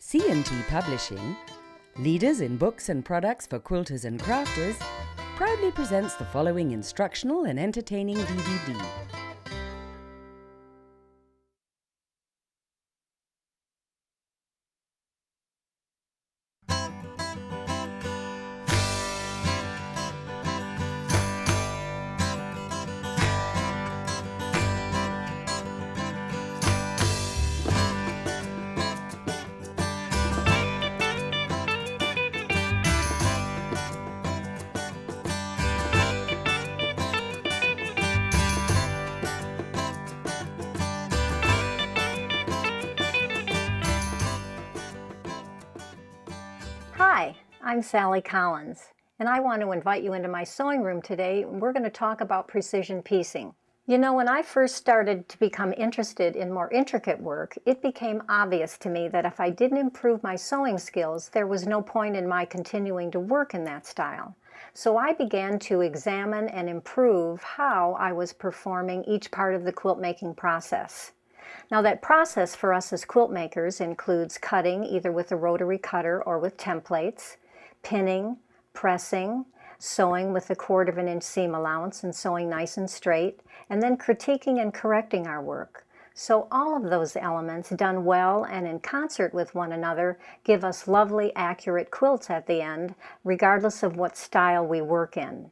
C&T Publishing, leaders in books and products for quilters and crafters, proudly presents the following instructional and entertaining DVD. Hi, I'm Sally Collins, and I want to invite you into my sewing room today. We're going to talk about precision piecing. You know, when I first started to become interested in more intricate work, it became obvious to me that if I didn't improve my sewing skills, there was no point in my continuing to work in that style. So I began to examine and improve how I was performing each part of the quilt making process. Now that process for us as quilt makers includes cutting either with a rotary cutter or with templates, pinning, pressing, sewing with a 1/4 inch seam allowance and sewing nice and straight, and then critiquing and correcting our work. So all of those elements done well and in concert with one another give us lovely, accurate quilts at the end, regardless of what style we work in.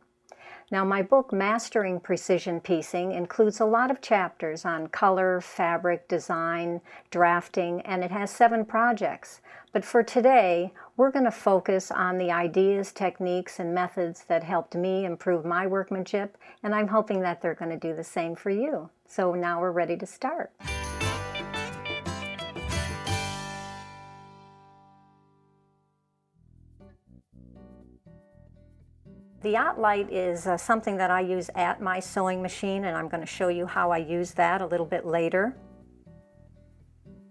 Now, my book, Mastering Precision Piecing, includes a lot of chapters on color, fabric, design, drafting, and it has 7 projects. But for today, we're going to focus on the ideas, techniques, and methods that helped me improve my workmanship, and I'm hoping that they're going to do the same for you. So now we're ready to start. The yacht light is something that I use at my sewing machine, and I'm going to show you how I use that a little bit later.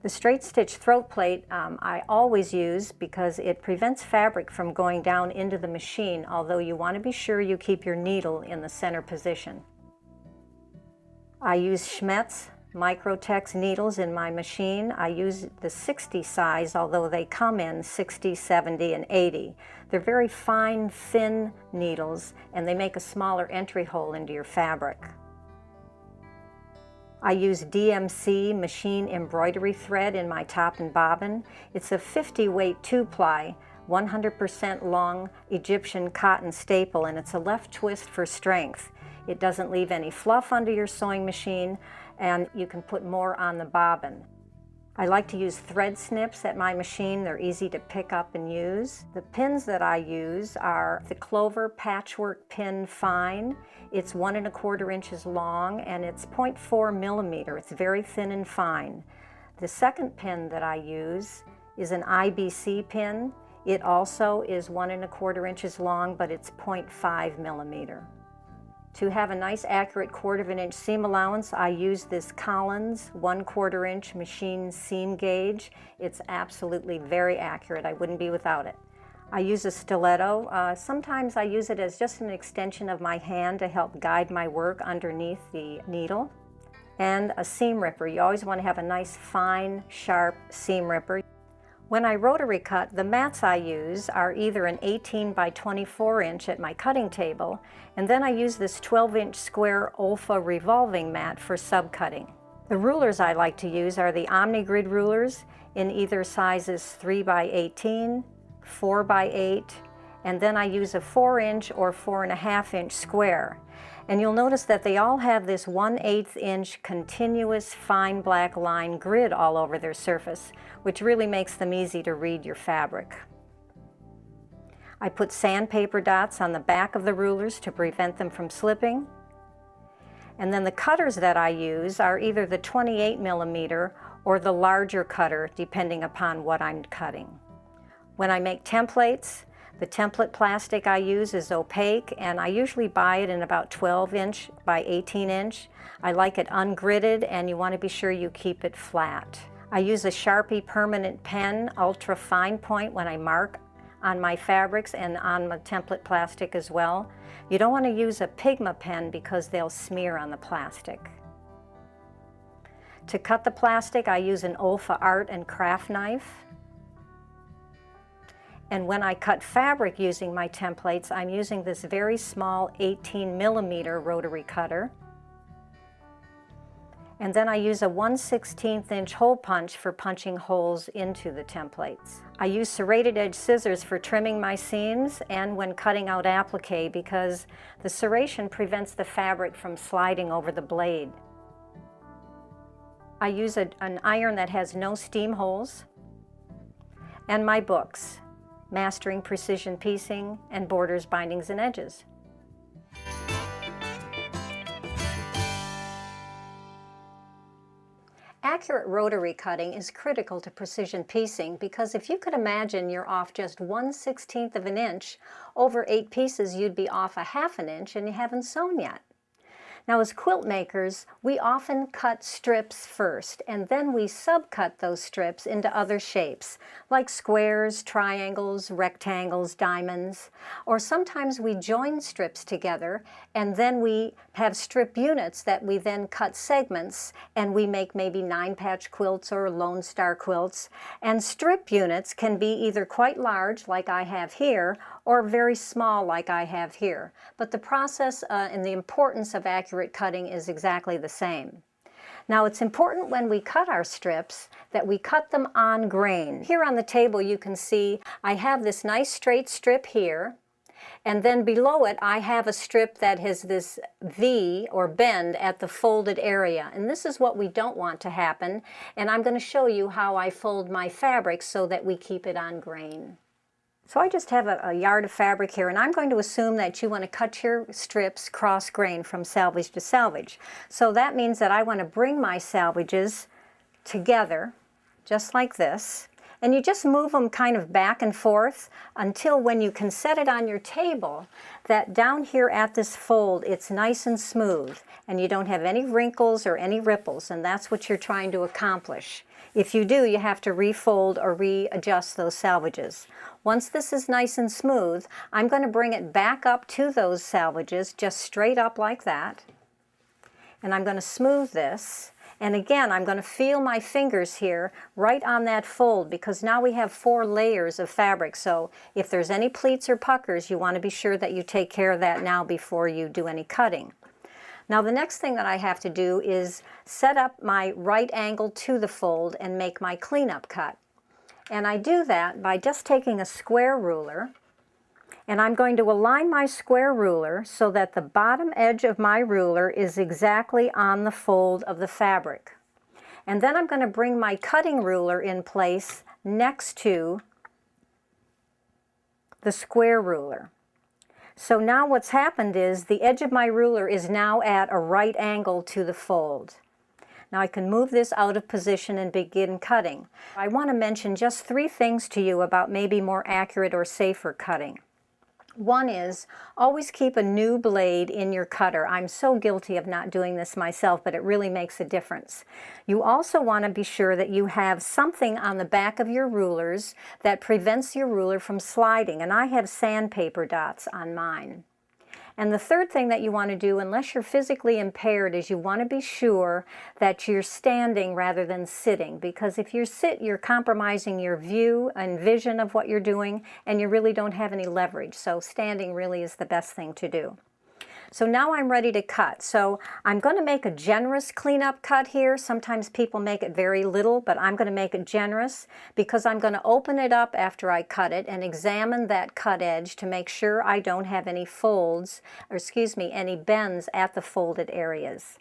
The straight stitch throat plate I always use because it prevents fabric from going down into the machine, although you want to be sure you keep your needle in the center position. I use Schmetz Microtex needles in my machine. I use the 60 size, although they come in 60, 70, and 80. They're very fine, thin needles, and they make a smaller entry hole into your fabric. I use DMC machine embroidery thread in my top and bobbin. It's a 50 weight 2-ply, 100% long Egyptian cotton staple, and it's a left twist for strength. It doesn't leave any fluff under your sewing machine, and you can put more on the bobbin. I like to use thread snips at my machine. They're easy to pick up and use. The pins that I use are the Clover Patchwork Pin Fine. It's 1 1/4 inches long and it's 0.4 millimeter. It's very thin and fine. The second pin that I use is an IBC pin. It also is 1 1/4 inches long, but it's 0.5 millimeter. To have a nice accurate 1/4 inch seam allowance, I use this Collins 1/4 inch machine seam gauge. It's absolutely very accurate. I wouldn't be without it. I use a stiletto. Sometimes I use it as just an extension of my hand to help guide my work underneath the needle. And a seam ripper. You always want to have a nice, fine, sharp seam ripper. When I rotary cut, the mats I use are either an 18 by 24 inch at my cutting table, and then I use this 12-inch square Olfa revolving mat for subcutting. The rulers I like to use are the OmniGrid rulers in either sizes 3 by 18, 4 by 8, and then I use a 4-inch or 4.5 inch square. And you'll notice that they all have this 1/8 inch continuous fine black line grid all over their surface, which really makes them easy to read your fabric. I put sandpaper dots on the back of the rulers to prevent them from slipping. And then the cutters that I use are either the 28 millimeter or the larger cutter, depending upon what I'm cutting. When I make templates, the template plastic I use is opaque, and I usually buy it in about 12 inch by 18 inch. I like it ungridded, and you want to be sure you keep it flat. I use a Sharpie permanent pen, ultra fine point, when I mark on my fabrics and on my template plastic as well. You don't want to use a Pigma pen because they'll smear on the plastic. To cut the plastic, I use an Olfa Art and Craft knife. And when I cut fabric using my templates, I'm using this very small 18mm rotary cutter. And then I use a 1/16 inch hole punch for punching holes into the templates. I use serrated edge scissors for trimming my seams and when cutting out applique because the serration prevents the fabric from sliding over the blade. I use an iron that has no steam holes, and my books, Mastering Precision Piecing and Borders, Bindings, and Edges. Accurate rotary cutting is critical to precision piecing because if you could imagine you're off just 1/16 of an inch, over 8 pieces you'd be off a ½ an inch and you haven't sewn yet. Now as quilt makers, we often cut strips first and then we subcut those strips into other shapes like squares, triangles, rectangles, diamonds, or sometimes we join strips together and then we have strip units that we then cut segments and we make maybe 9-patch quilts or Lone Star quilts. And strip units can be either quite large like I have here or very small like I have here. But the process and the importance of accurate cutting is exactly the same. Now it's important when we cut our strips that we cut them on grain. Here on the table you can see I have this nice straight strip here, and then below it I have a strip that has this V or bend at the folded area, and this is what we don't want to happen, and I'm going to show you how I fold my fabric so that we keep it on grain. So I just have a yard of fabric here, and I'm going to assume that you want to cut your strips cross grain from salvage to salvage. So that means that I want to bring my salvages together, just like this, and you just move them kind of back and forth until when you can set it on your table, that down here at this fold, it's nice and smooth, and you don't have any wrinkles or any ripples, and that's what you're trying to accomplish. If you do, you have to refold or readjust those salvages. Once this is nice and smooth, I'm going to bring it back up to those salvages, just straight up like that. And I'm going to smooth this. And again, I'm going to feel my fingers here right on that fold because now we have 4 layers of fabric. So if there's any pleats or puckers, you want to be sure that you take care of that now before you do any cutting. Now the next thing that I have to do is set up my right angle to the fold and make my cleanup cut. And I do that by just taking a square ruler, and I'm going to align my square ruler so that the bottom edge of my ruler is exactly on the fold of the fabric. And then I'm going to bring my cutting ruler in place next to the square ruler. So now what's happened is the edge of my ruler is now at a right angle to the fold. Now I can move this out of position and begin cutting. I want to mention just 3 things to you about maybe more accurate or safer cutting. One is always keep a new blade in your cutter. I'm so guilty of not doing this myself, but it really makes a difference. You also want to be sure that you have something on the back of your rulers that prevents your ruler from sliding, and I have sandpaper dots on mine. And the third thing that you want to do, unless you're physically impaired, is you want to be sure that you're standing rather than sitting, because if you sit, you're compromising your view and vision of what you're doing, and you really don't have any leverage. So standing really is the best thing to do. So now I'm ready to cut. So I'm going to make a generous cleanup cut here. Sometimes people make it very little, but I'm going to make it generous because I'm going to open it up after I cut it and examine that cut edge to make sure I don't have any folds, or excuse me, any bends at the folded areas.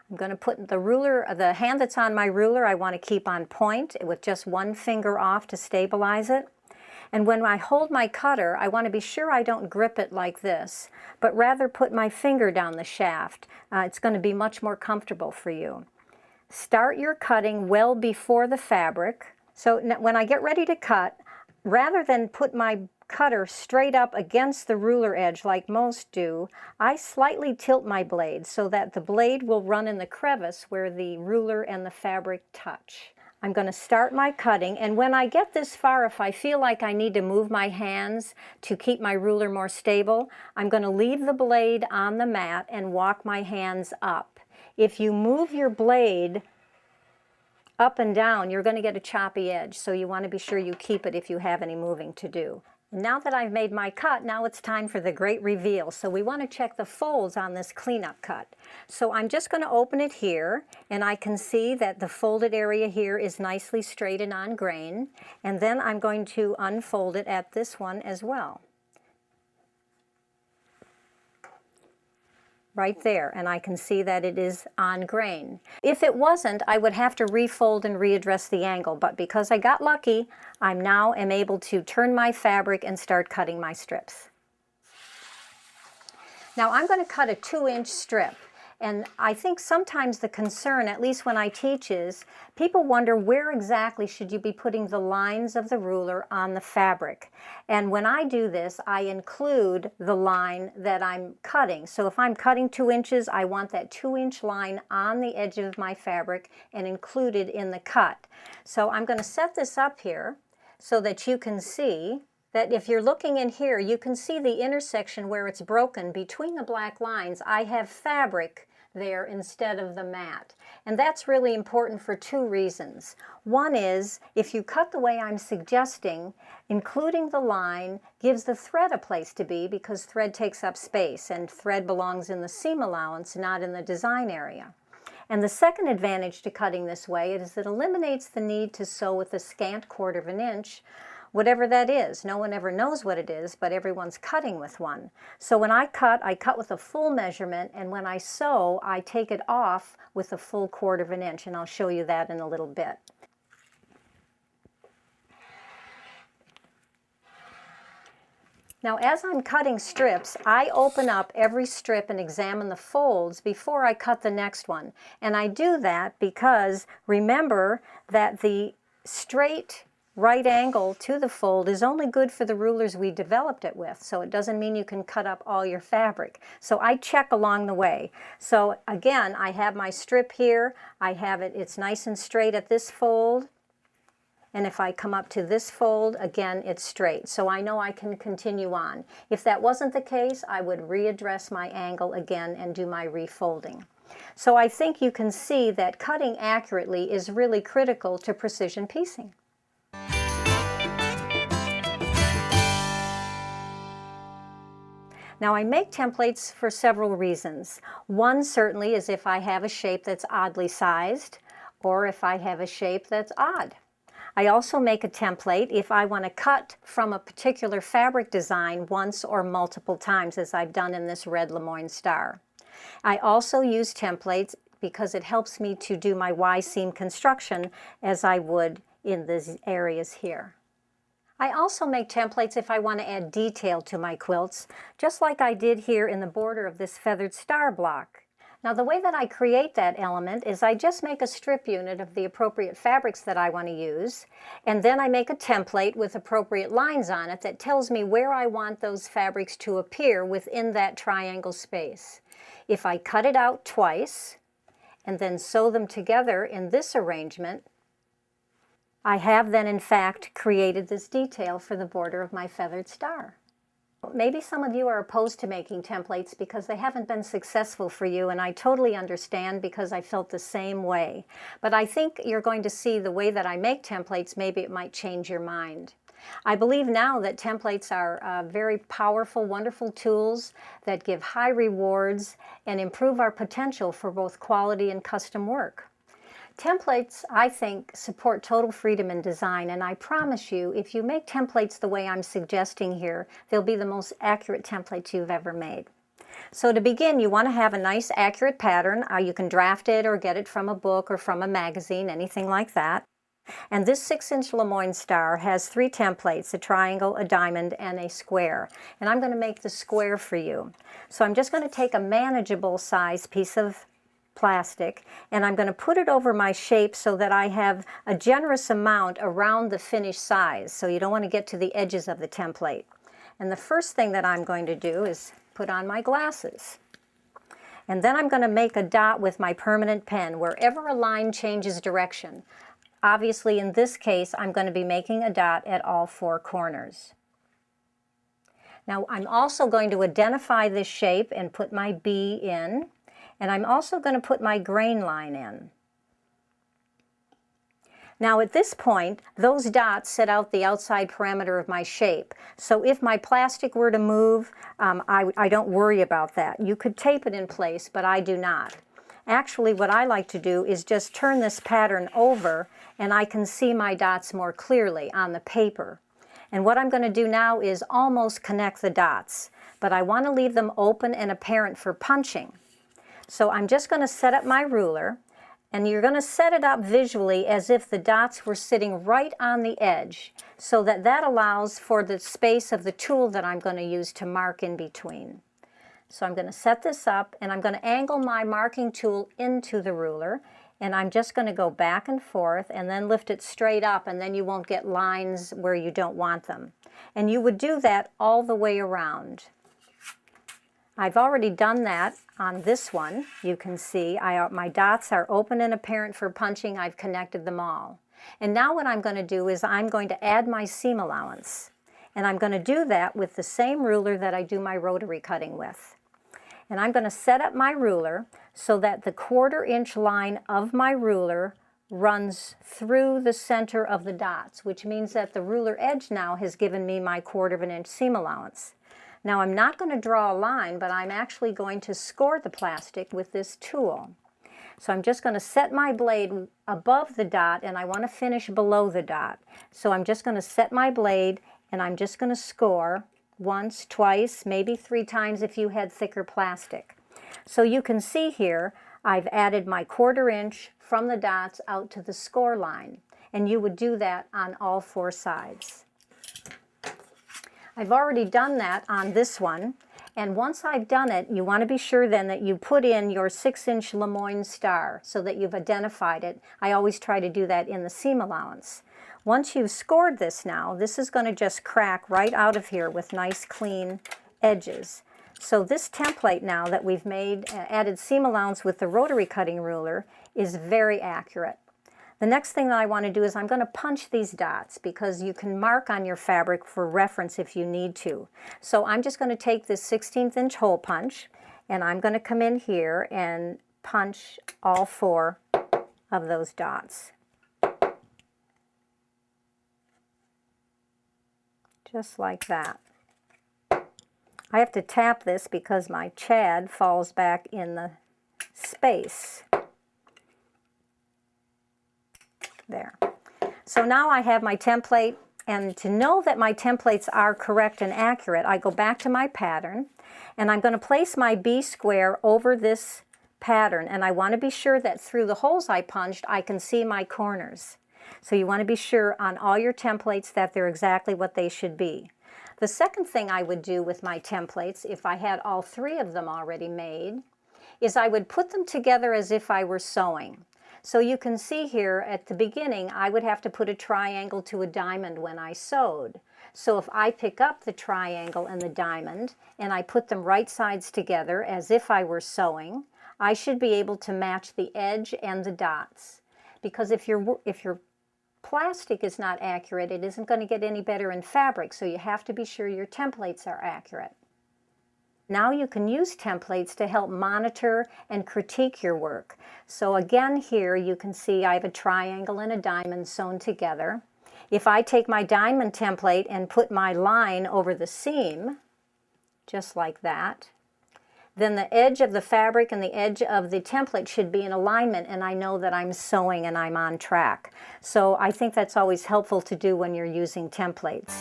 I'm going to put the ruler, the hand that's on my ruler, I want to keep on point with just one finger off to stabilize it. And when I hold my cutter, I want to be sure I don't grip it like this, but rather put my finger down the shaft. It's going to be much more comfortable for you. Start your cutting well before the fabric. So when I get ready to cut, rather than put my cutter straight up against the ruler edge like most do, I slightly tilt my blade so that the blade will run in the crevice where the ruler and the fabric touch. I'm going to start my cutting, and when I get this far, if I feel like I need to move my hands to keep my ruler more stable, I'm going to leave the blade on the mat and walk my hands up. If you move your blade up and down, you're going to get a choppy edge, so you want to be sure you keep it if you have any moving to do. Now that I've made my cut, now it's time for the great reveal. So we want to check the folds on this cleanup cut. So I'm just going to open it here, and I can see that the folded area here is nicely straight and on grain. And then I'm going to unfold it at this one as well. Right there, and I can see that it is on grain. If it wasn't, I would have to refold and readdress the angle, but because I got lucky, I'm now able to turn my fabric and start cutting my strips. Now I'm going to cut a 2-inch strip. And I think sometimes the concern, at least when I teach, is people wonder where exactly should you be putting the lines of the ruler on the fabric. And when I do this, I include the line that I'm cutting. So if I'm cutting 2 inches, I want that 2-inch line on the edge of my fabric and included in the cut. So I'm going to set this up here so that you can see that if you're looking in here, you can see the intersection where it's broken between the black lines. I have fabric there instead of the mat. And that's really important for 2 reasons. One is, if you cut the way I'm suggesting, including the line gives the thread a place to be, because thread takes up space, and thread belongs in the seam allowance, not in the design area. And the second advantage to cutting this way is it eliminates the need to sew with a scant 1/4 of an inch, whatever that is. No one ever knows what it is, but everyone's cutting with one. So when I cut with a full measurement, and when I sew, I take it off with a full 1/4 of an inch, and I'll show you that in a little bit. Now, as I'm cutting strips, I open up every strip and examine the folds before I cut the next one. And I do that because remember that the straight right angle to the fold is only good for the rulers we developed it with, so it doesn't mean you can cut up all your fabric. So I check along the way. So again, I have my strip here, it's nice and straight at this fold, and if I come up to this fold, again, it's straight. So I know I can continue on. If that wasn't the case, I would readdress my angle again and do my refolding. So I think you can see that cutting accurately is really critical to precision piecing. Now I make templates for several reasons. One certainly is if I have a shape that's oddly sized, or if I have a shape that's odd. I also make a template if I want to cut from a particular fabric design once or multiple times, as I've done in this red Lemoyne star. I also use templates because it helps me to do my Y-seam construction as I would in these areas here. I also make templates if I want to add detail to my quilts, just like I did here in the border of this feathered star block. Now the way that I create that element is I just make a strip unit of the appropriate fabrics that I want to use, and then I make a template with appropriate lines on it that tells me where I want those fabrics to appear within that triangle space. If I cut it out twice and then sew them together in this arrangement, I have then in fact created this detail for the border of my feathered star. Maybe some of you are opposed to making templates because they haven't been successful for you, and I totally understand because I felt the same way. But I think you're going to see the way that I make templates, maybe it might change your mind. I believe now that templates are very powerful, wonderful tools that give high rewards and improve our potential for both quality and custom work. Templates, I think, support total freedom in design, and I promise you, if you make templates the way I'm suggesting here, they'll be the most accurate templates you've ever made. So to begin, you want to have a nice, accurate pattern. You can draft it or get it from a book or from a magazine, anything like that. And this 6-inch Lemoyne star has 3 templates, a triangle, a diamond, and a square. And I'm going to make the square for you. So I'm just going to take a manageable size piece of plastic, and I'm going to put it over my shape so that I have a generous amount around the finished size, so you don't want to get to the edges of the template. And the first thing that I'm going to do is put on my glasses. And then I'm going to make a dot with my permanent pen wherever a line changes direction. Obviously, in this case, I'm going to be making a dot at all 4 corners. Now, I'm also going to identify this shape and put my B in. And I'm also going to put my grain line in. Now at this point, those dots set out the outside parameter of my shape. So if my plastic were to move, I don't worry about that. You could tape it in place, but I do not. Actually, what I like to do is just turn this pattern over and I can see my dots more clearly on the paper. And what I'm going to do now is almost connect the dots, but I want to leave them open and apparent for punching. So I'm just going to set up my ruler, and you're going to set it up visually as if the dots were sitting right on the edge, so that that allows for the space of the tool that I'm going to use to mark in between. So I'm going to set this up, and I'm going to angle my marking tool into the ruler, and I'm just going to go back and forth and then lift it straight up, and then you won't get lines where you don't want them. And you would do that all the way around. I've already done that on this one. You can see my dots are open and apparent for punching. I've connected them all. And now what I'm going to do is I'm going to add my seam allowance. And I'm going to do that with the same ruler that I do my rotary cutting with. And I'm going to set up my ruler so that the 1/4 inch line of my ruler runs through the center of the dots, which means that the ruler edge now has given me my 1/4 inch seam allowance. Now I'm not going to draw a line, but I'm actually going to score the plastic with this tool. So I'm just going to set my blade above the dot, and I want to finish below the dot. So I'm just going to set my blade, and I'm just going to score once, twice, maybe 3 times if you had thicker plastic. So you can see here I've added my 1/4 inch from the dots out to the score line, and you would do that on all 4 sides. I've already done that on this one, and once I've done it, you want to be sure then that you put in your 6-inch Lemoyne star so that you've identified it. I always try to do that in the seam allowance. Once you've scored this now, this is going to just crack right out of here with nice clean edges. So this template now that we've made, added seam allowance with the rotary cutting ruler, is very accurate. The next thing that I want to do is I'm going to punch these dots because you can mark on your fabric for reference if you need to. So I'm just going to take this 16th inch hole punch, and I'm going to come in here and punch all 4 of those dots. Just like that. I have to tap this because my chad falls back in the space. There. So now I have my template, and to know that my templates are correct and accurate, I go back to my pattern, and I'm going to place my B square over this pattern, and I want to be sure that through the holes I punched, I can see my corners. So you want to be sure on all your templates that they're exactly what they should be. The second thing I would do with my templates, if I had all 3 of them already made, is I would put them together as if I were sewing. So you can see here at the beginning, I would have to put a triangle to a diamond when I sewed. So if I pick up the triangle and the diamond, and I put them right sides together as if I were sewing, I should be able to match the edge and the dots. Because if your plastic is not accurate, it isn't going to get any better in fabric, so you have to be sure your templates are accurate. Now you can use templates to help monitor and critique your work. So again here you can see I have a triangle and a diamond sewn together. If I take my diamond template and put my line over the seam, just like that, then the edge of the fabric and the edge of the template should be in alignment, and I know that I'm sewing and I'm on track. So I think that's always helpful to do when you're using templates.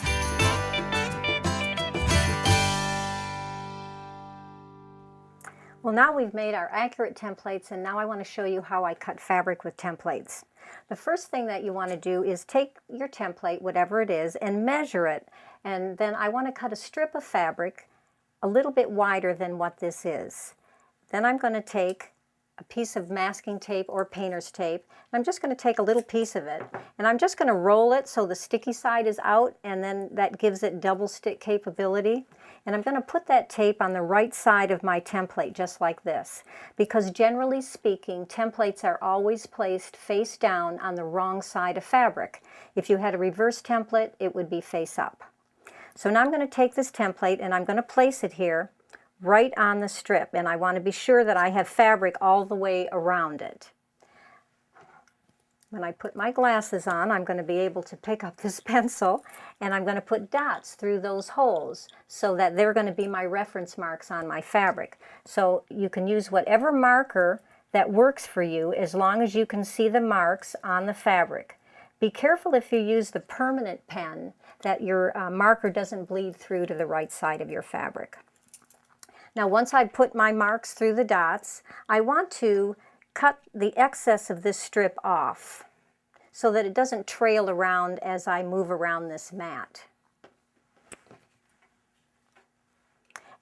Well, now we've made our accurate templates, and now I want to show you how I cut fabric with templates. The first thing that you want to do is take your template, whatever it is, and measure it. And then I want to cut a strip of fabric a little bit wider than what this is. Then I'm going to take a piece of masking tape or painter's tape. I'm just going to take a little piece of it, and I'm just going to roll it so the sticky side is out, and then that gives it double stick capability. And I'm going to put that tape on the right side of my template, just like this, because generally speaking, templates are always placed face down on the wrong side of fabric. If you had a reverse template, it would be face up. So now I'm going to take this template and I'm going to place it here right on the strip, and I want to be sure that I have fabric all the way around it. When I put my glasses on, I'm going to be able to pick up this pencil, and I'm going to put dots through those holes so that they're going to be my reference marks on my fabric. So you can use whatever marker that works for you as long as you can see the marks on the fabric. Be careful if you use the permanent pen that your marker doesn't bleed through to the right side of your fabric. Now once I've put my marks through the dots, I want to cut the excess of this strip off so that it doesn't trail around as I move around this mat.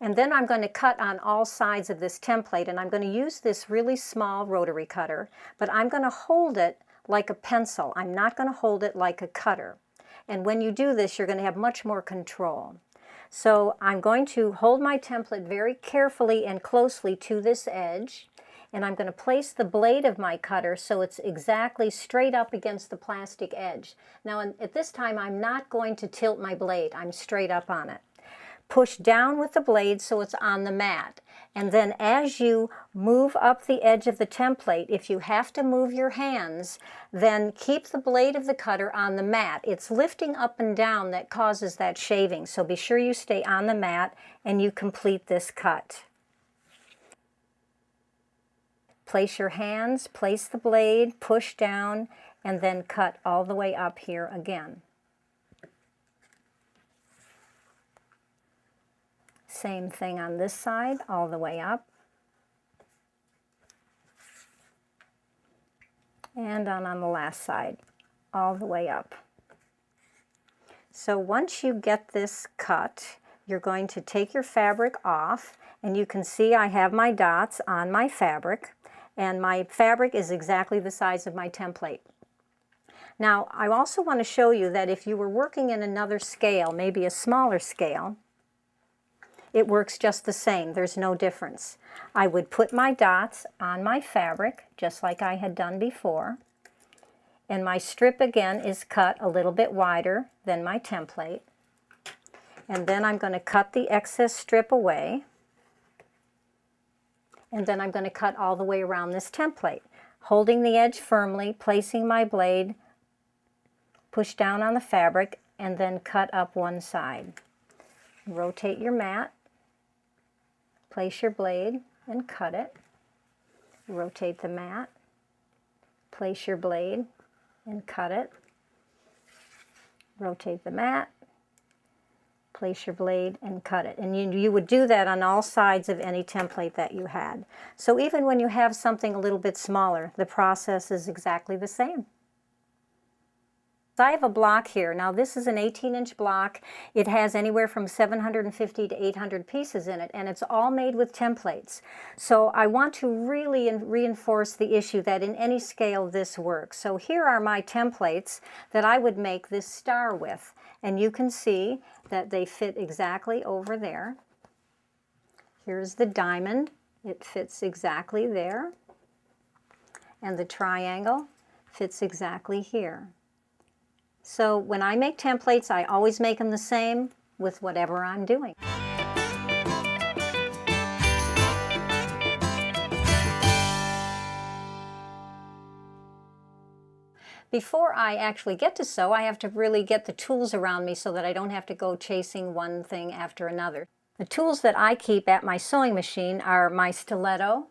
And then I'm going to cut on all sides of this template, and I'm going to use this really small rotary cutter, but I'm going to hold it like a pencil. I'm not going to hold it like a cutter. And when you do this, you're going to have much more control. So I'm going to hold my template very carefully and closely to this edge, and I'm going to place the blade of my cutter so it's exactly straight up against the plastic edge. Now at this time I'm not going to tilt my blade, I'm straight up on it. Push down with the blade so it's on the mat. And then as you move up the edge of the template, if you have to move your hands, then keep the blade of the cutter on the mat. It's lifting up and down that causes that shaving, so be sure you stay on the mat and you complete this cut. Place your hands, place the blade, push down, and then cut all the way up here again. Same thing on this side, all the way up. And on the last side, all the way up. So once you get this cut, you're going to take your fabric off, and you can see I have my dots on my fabric, and my fabric is exactly the size of my template. Now, I also want to show you that if you were working in another scale, maybe a smaller scale, it works just the same. There's no difference. I would put my dots on my fabric, just like I had done before, and my strip again is cut a little bit wider than my template. And then I'm going to cut the excess strip away, and then I'm going to cut all the way around this template, holding the edge firmly, placing my blade, push down on the fabric, and then cut up one side. Rotate your mat, place your blade, and cut it. Rotate the mat, place your blade, and cut it. Rotate the mat, place your blade, and cut it. And you would do that on all sides of any template that you had. So even when you have something a little bit smaller, the process is exactly the same. I have a block here. Now this is an 18-inch block. It has anywhere from 750 to 800 pieces in it, and it's all made with templates. So I want to really reinforce the issue that in any scale this works. So here are my templates that I would make this star with, and you can see that they fit exactly over there. Here's the diamond. It fits exactly there. And the triangle fits exactly here. So when I make templates, I always make them the same with whatever I'm doing. Before I actually get to sew, I have to really get the tools around me so that I don't have to go chasing one thing after another. The tools that I keep at my sewing machine are my stiletto,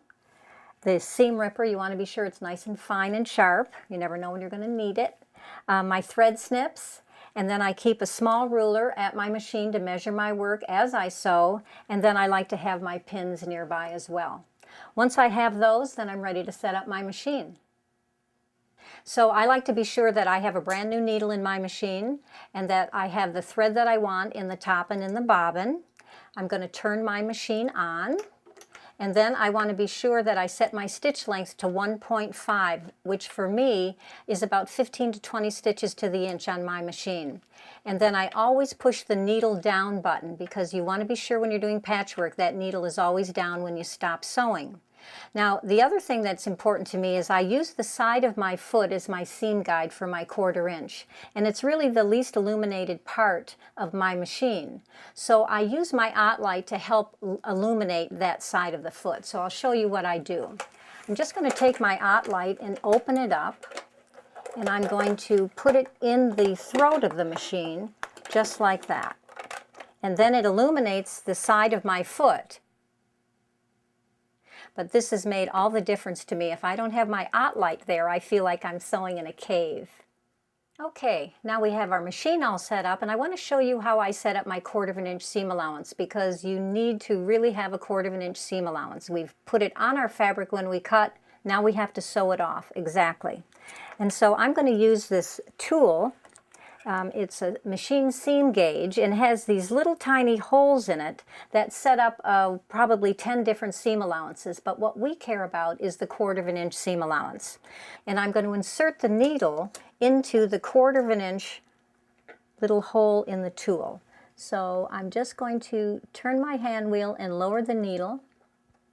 the seam ripper. You want to be sure it's nice and fine and sharp. You never know when you're going to need it. My thread snips, and then I keep a small ruler at my machine to measure my work as I sew, and then I like to have my pins nearby as well. Once I have those, then I'm ready to set up my machine. So I like to be sure that I have a brand new needle in my machine and that I have the thread that I want in the top and in the bobbin. I'm going to turn my machine on. And then I want to be sure that I set my stitch length to 1.5, which for me is about 15 to 20 stitches to the inch on my machine. And then I always push the needle down button because you want to be sure when you're doing patchwork that needle is always down when you stop sewing. Now, the other thing that's important to me is I use the side of my foot as my seam guide for my 1/4 inch, and it's really the least illuminated part of my machine. So I use my light to help illuminate that side of the foot. So I'll show you what I do. I'm just going to take my light and open it up, And I'm going to put it in the throat of the machine, just like that. And then it illuminates the side of my foot. But this has made all the difference to me. If I don't have my light there, I feel like I'm sewing in a cave. Okay, now we have our machine all set up, and I want to show you how I set up my 1/4 inch seam allowance, because you need to really have a 1/4 inch seam allowance. We've put it on our fabric when we cut, now we have to sew it off exactly. And so I'm going to use this tool. It's a machine seam gauge and has these little tiny holes in it that set up probably 10 different seam allowances, but what we care about is the 1/4 inch seam allowance. And I'm going to insert the needle into the 1/4 inch little hole in the tool. So I'm just going to turn my hand wheel and lower the needle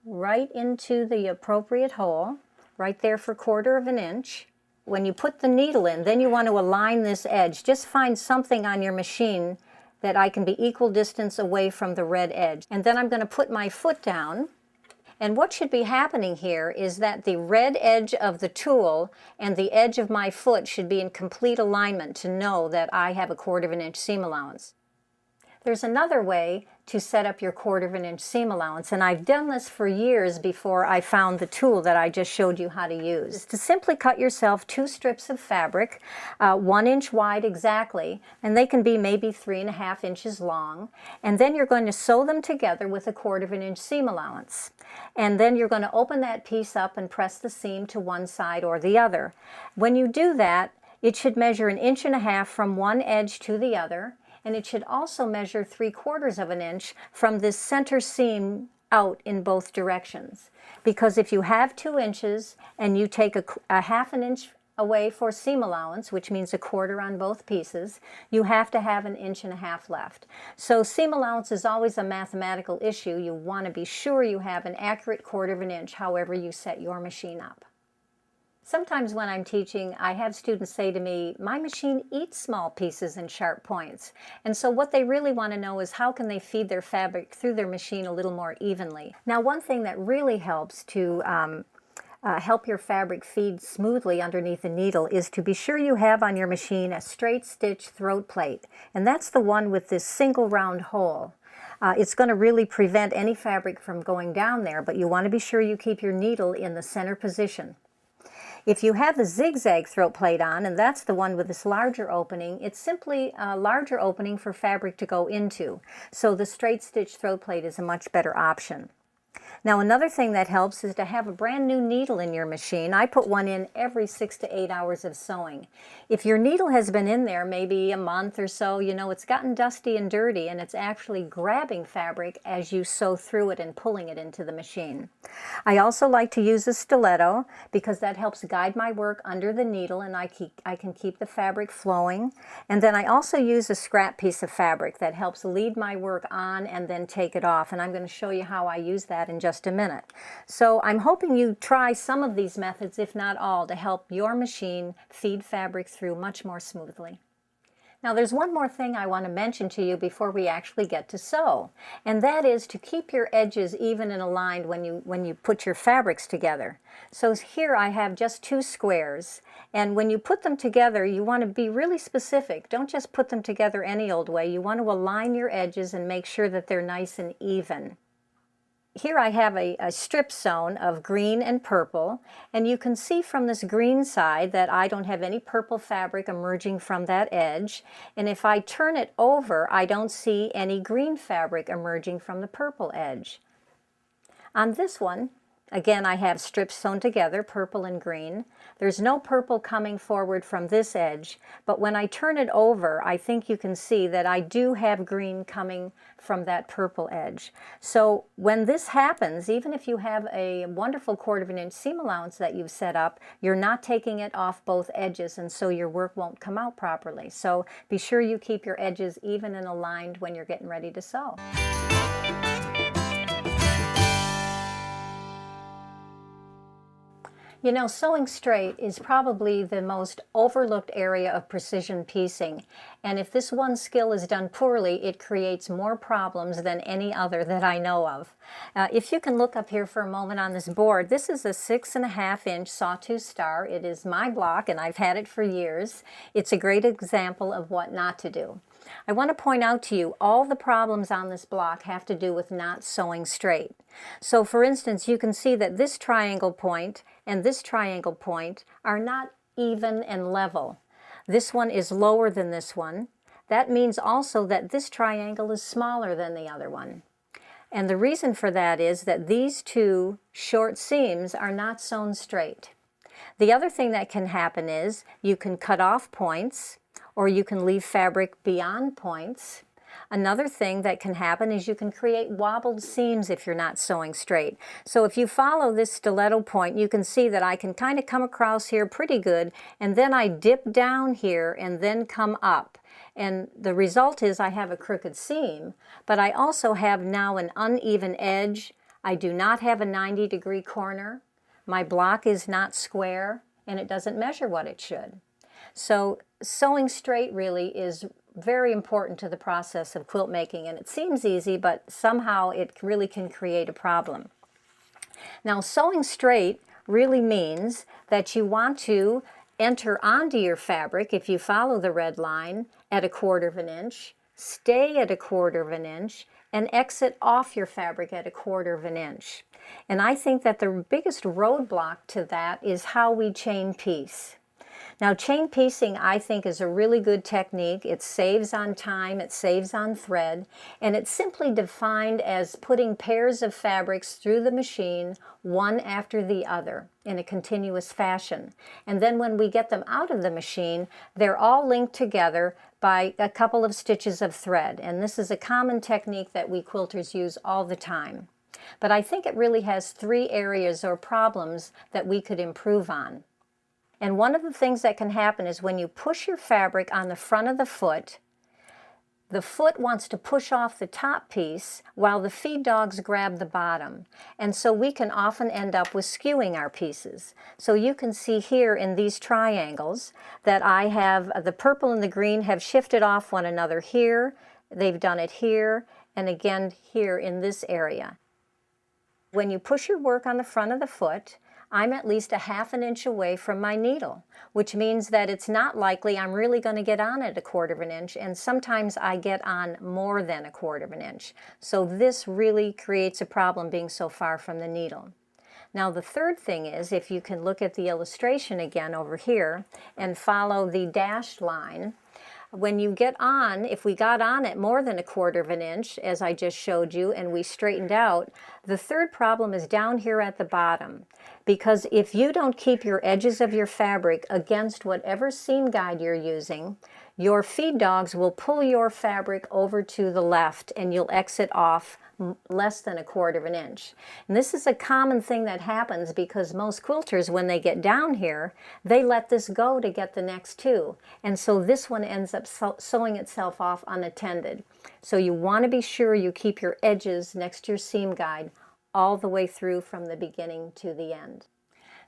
right into the appropriate hole, right there for 1/4 inch. When you put the needle in, then you want to align this edge. Just find something on your machine that I can be equal distance away from the red edge. And then I'm going to put my foot down. And what should be happening here is that the red edge of the tool and the edge of my foot should be in complete alignment to know that I have a 1/4 inch seam allowance. There's another way to set up your 1/4 inch seam allowance, and I've done this for years before I found the tool that I just showed you how to use. Is to simply cut yourself 2 strips of fabric, 1 inch wide exactly, and they can be maybe 3.5 inches long, and then you're going to sew them together with a 1/4 inch seam allowance. And then you're going to open that piece up and press the seam to one side or the other. When you do that, it should measure 1.5 inches from one edge to the other, and it should also measure 3/4 inch from this center seam out in both directions. Because if you have 2 inches and you take a 1/2 inch away for seam allowance, which means 1/4 on both pieces, you have to have 1.5 inches left. So seam allowance is always a mathematical issue. You want to be sure you have an accurate 1/4 inch however you set your machine up. Sometimes when I'm teaching, I have students say to me, my machine eats small pieces and sharp points. And so what they really want to know is how can they feed their fabric through their machine a little more evenly. Now, one thing that really helps to help your fabric feed smoothly underneath the needle is to be sure you have on your machine a straight stitch throat plate. And that's the one with this single round hole. It's going to really prevent any fabric from going down there, but you want to be sure you keep your needle in the center position. If you have the zigzag throat plate on, and that's the one with this larger opening, it's simply a larger opening for fabric to go into. So the straight stitch throat plate is a much better option. Now, another thing that helps is to have a brand new needle in your machine. I put one in every 6 to 8 hours of sewing. If your needle has been in there maybe a month or so, you know, it's gotten dusty and dirty, and it's actually grabbing fabric as you sew through it and pulling it into the machine. I also like to use a stiletto because that helps guide my work under the needle, and I can keep the fabric flowing. And then I also use a scrap piece of fabric that helps lead my work on and then take it off, and I'm going to show you how I use that in just a minute. So I'm hoping you try some of these methods, if not all, to help your machine feed fabric through much more smoothly. Now, there's one more thing I want to mention to you before we actually get to sew, and that is to keep your edges even and aligned when you put your fabrics together. So here I have just 2 squares, and when you put them together, you want to be really specific. Don't just put them together any old way. You want to align your edges and make sure that they're nice and even. Here I have a strip sewn of green and purple, and you can see from this green side that I don't have any purple fabric emerging from that edge, and if I turn it over, I don't see any green fabric emerging from the purple edge. On this one, again, I have strips sewn together, purple and green. There's no purple coming forward from this edge, but when I turn it over, I think you can see that I do have green coming from that purple edge. So when this happens, even if you have a wonderful 1/4 inch seam allowance that you've set up, you're not taking it off both edges, and so your work won't come out properly. So be sure you keep your edges even and aligned when you're getting ready to sew. You know, sewing straight is probably the most overlooked area of precision piecing, and if this one skill is done poorly, it creates more problems than any other that I know of. If you can look up here for a moment on this board, this is a 6.5-inch sawtooth star. It is my block, and I've had it for years. It's a great example of what not to do. I want to point out to you, all the problems on this block have to do with not sewing straight. So for instance, you can see that this triangle point and this triangle point are not even and level. This one is lower than this one. That means also that this triangle is smaller than the other one. And the reason for that is that these two short seams are not sewn straight. The other thing that can happen is you can cut off points, or you can leave fabric beyond points. Another thing that can happen is you can create wobbled seams if you're not sewing straight. So if you follow this stiletto point, you can see that I can kind of come across here pretty good, and then I dip down here and then come up. And the result is I have a crooked seam, but I also have now an uneven edge. I do not have a 90-degree corner. My block is not square, and it doesn't measure what it should. So sewing straight really is very important to the process of quilt making, and it seems easy, but somehow it really can create a problem. Now, sewing straight really means that you want to enter onto your fabric, if you follow the red line, at 1/4 inch, stay at 1/4 inch, and exit off your fabric at 1/4 inch. And I think that the biggest roadblock to that is how we chain piece. Now, chain piecing, I think, is a really good technique. It saves on time, it saves on thread, and it's simply defined as putting pairs of fabrics through the machine, one after the other, in a continuous fashion. And then when we get them out of the machine, they're all linked together by a couple of stitches of thread. And this is a common technique that we quilters use all the time. But I think it really has 3 areas or problems that we could improve on. And one of the things that can happen is when you push your fabric on the front of the foot wants to push off the top piece while the feed dogs grab the bottom. And so we can often end up with skewing our pieces. So you can see here in these triangles that I have the purple and the green have shifted off one another here. They've done it here and again here in this area. When you push your work on the front of the foot, I'm at least 1/2 inch away from my needle, which means that it's not likely I'm really going to get on at 1/4 inch, and sometimes I get on more than 1/4 inch. So this really creates a problem being so far from the needle. Now the third thing is, if you can look at the illustration again over here and follow the dashed line, when you get on, if we got on at more than 1/4 inch, as I just showed you, and we straightened out, the third problem is down here at the bottom. Because if you don't keep your edges of your fabric against whatever seam guide you're using, your feed dogs will pull your fabric over to the left and you'll exit off less than 1/4 inch. And this is a common thing that happens because most quilters, when they get down here, they let this go to get the next 2. And so this one ends up sewing itself off unattended. So you want to be sure you keep your edges next to your seam guide all the way through from the beginning to the end.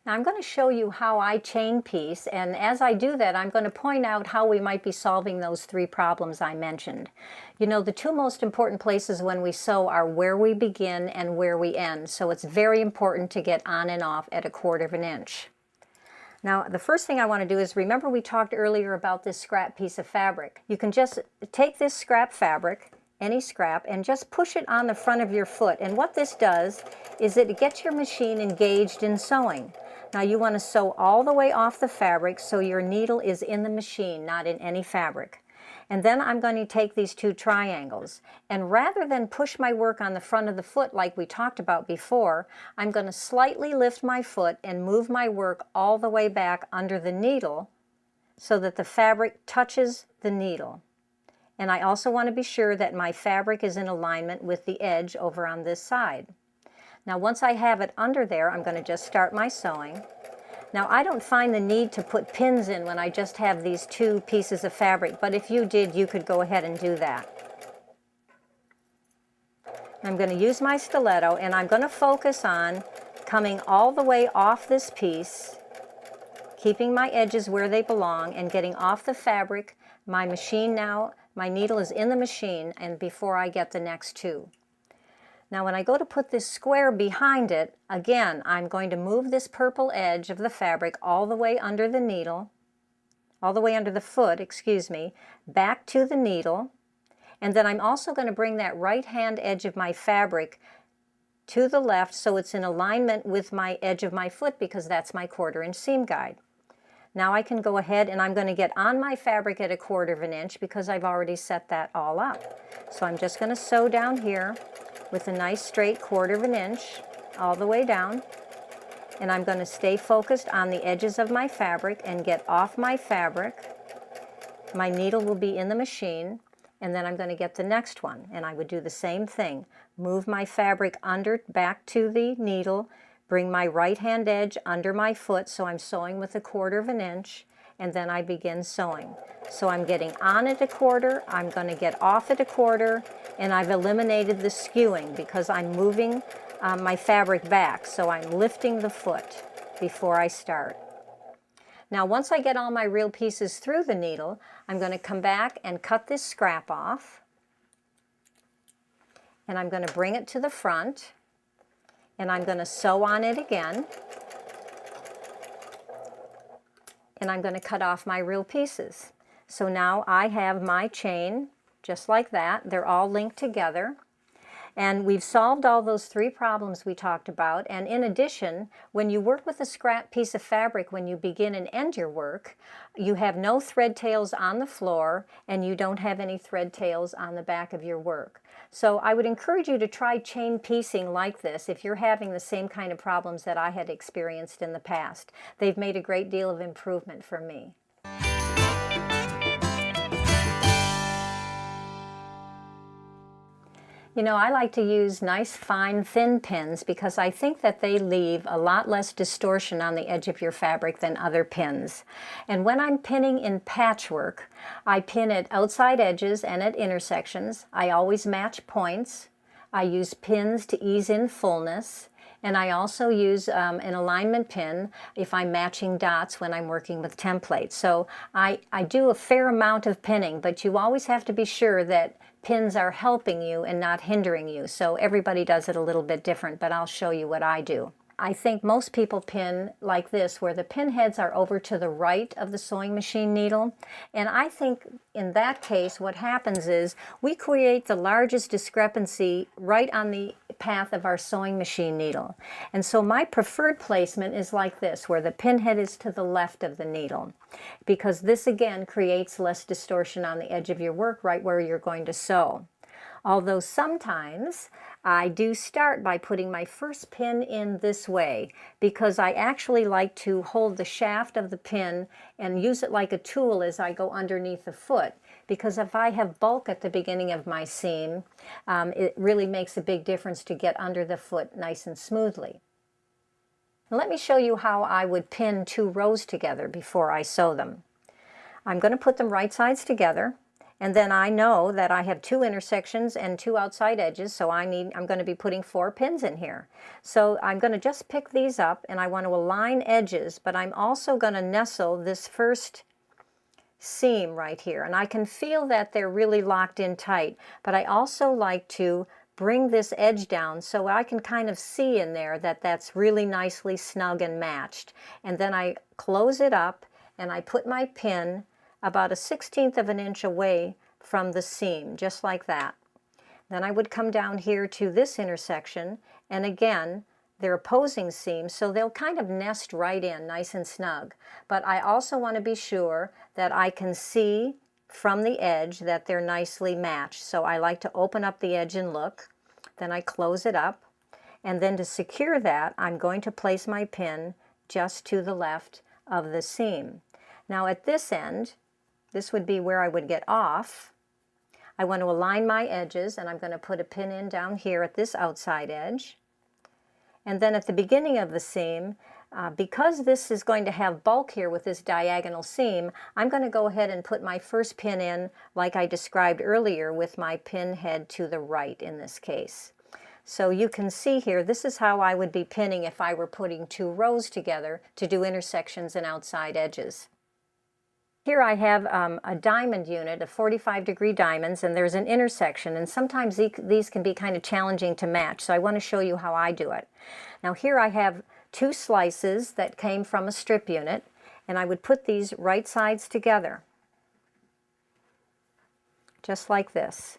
Now I'm going to show you how I chain piece, and as I do that I'm going to point out how we might be solving those 3 problems I mentioned. You know, the 2 most important places when we sew are where we begin and where we end, so it's very important to get on and off at 1/4 inch. Now the first thing I want to do is, remember we talked earlier about this scrap piece of fabric. You can just take this scrap fabric, any scrap, and just push it on the front of your foot. And what this does is it gets your machine engaged in sewing. Now you want to sew all the way off the fabric so your needle is in the machine, not in any fabric. And then I'm going to take these 2 triangles, and rather than push my work on the front of the foot like we talked about before, I'm going to slightly lift my foot and move my work all the way back under the needle so that the fabric touches the needle. And I also want to be sure that my fabric is in alignment with the edge over on this side. Now once I have it under there, I'm going to just start my sewing. Now I don't find the need to put pins in when I just have these 2 pieces of fabric, but if you did, you could go ahead and do that. I'm going to use my stiletto and I'm going to focus on coming all the way off this piece, keeping my edges where they belong and getting off the fabric. My machine now, my needle is in the machine and before I get the next two. Now when I go to put this square behind it, again, I'm going to move this purple edge of the fabric all the way under the needle, all the way under the foot, excuse me, back to the needle. And then I'm also going to bring that right hand edge of my fabric to the left so it's in alignment with my edge of my foot because that's my 1/4 inch seam guide. Now I can go ahead and I'm going to get on my fabric at 1/4 inch because I've already set that all up. So I'm just going to sew down here with a nice straight 1/4 inch all the way down. And I'm going to stay focused on the edges of my fabric and get off my fabric. My needle will be in the machine, and then I'm going to get the next one. And I would do the same thing. Move my fabric under back to the needle, bring my right hand edge under my foot so I'm sewing with a 1/4 inch, and then I begin sewing. So I'm getting on at 1/4, I'm going to get off at 1/4, and I've eliminated the skewing because I'm moving my fabric back, so I'm lifting the foot before I start. Now once I get all my real pieces through the needle, I'm going to come back and cut this scrap off, and I'm going to bring it to the front, and I'm going to sew on it again, and I'm going to cut off my real pieces. So now I have my chain just like that. They're all linked together. And we've solved all those 3 problems we talked about. And in addition, when you work with a scrap piece of fabric, when you begin and end your work, you have no thread tails on the floor and you don't have any thread tails on the back of your work. So I would encourage you to try chain piecing like this if you're having the same kind of problems that I had experienced in the past. They've made a great deal of improvement for me. You know, I like to use nice, fine, thin pins because I think that they leave a lot less distortion on the edge of your fabric than other pins. And when I'm pinning in patchwork, I pin at outside edges and at intersections. I always match points. I use pins to ease in fullness. And I also use an alignment pin if I'm matching dots when I'm working with templates. So I do a fair amount of pinning, but you always have to be sure that pins are helping you and not hindering you. So everybody does it a little bit different, but I'll show you what I do. I think most people pin like this, where the pin heads are over to the right of the sewing machine needle. And I think in that case, what happens is we create the largest discrepancy right on the path of our sewing machine needle. And so my preferred placement is like this, where the pin head is to the left of the needle, because this again creates less distortion on the edge of your work right where you're going to sew. Although sometimes I do start by putting my first pin in this way, because I actually like to hold the shaft of the pin and use it like a tool as I go underneath the foot. Because if I have bulk at the beginning of my seam, it really makes a big difference to get under the foot nice and smoothly. Now let me show you how I would pin 2 rows together before I sew them. I'm going to put them right sides together. And then I know that I have 2 intersections and 2 outside edges, so I'm going to be putting 4 pins in here. So I'm going to just pick these up, and I want to align edges, but I'm also going to nestle this first seam right here. And I can feel that they're really locked in tight, but I also like to bring this edge down so I can kind of see in there that that's really nicely snug and matched. And then I close it up, and I put my pin about 1/16 of an inch away from the seam, just like that. Then I would come down here to this intersection, and again, they're opposing seams, so they'll kind of nest right in nice and snug. But I also want to be sure that I can see from the edge that they're nicely matched. So I like to open up the edge and look. Then I close it up. And then to secure that, I'm going to place my pin just to the left of the seam. Now at this end, this would be where I would get off. I want to align my edges, and I'm going to put a pin in down here at this outside edge. And then at the beginning of the seam, because this is going to have bulk here with this diagonal seam, I'm going to go ahead and put my first pin in like I described earlier, with my pin head to the right in this case. So you can see here, this is how I would be pinning if I were putting two rows together to do intersections and outside edges. Here I have a diamond unit of 45-degree diamonds, and there's an intersection, and sometimes these can be kind of challenging to match, so I want to show you how I do it. Now here I have two slices that came from a strip unit, and I would put these right sides together, just like this.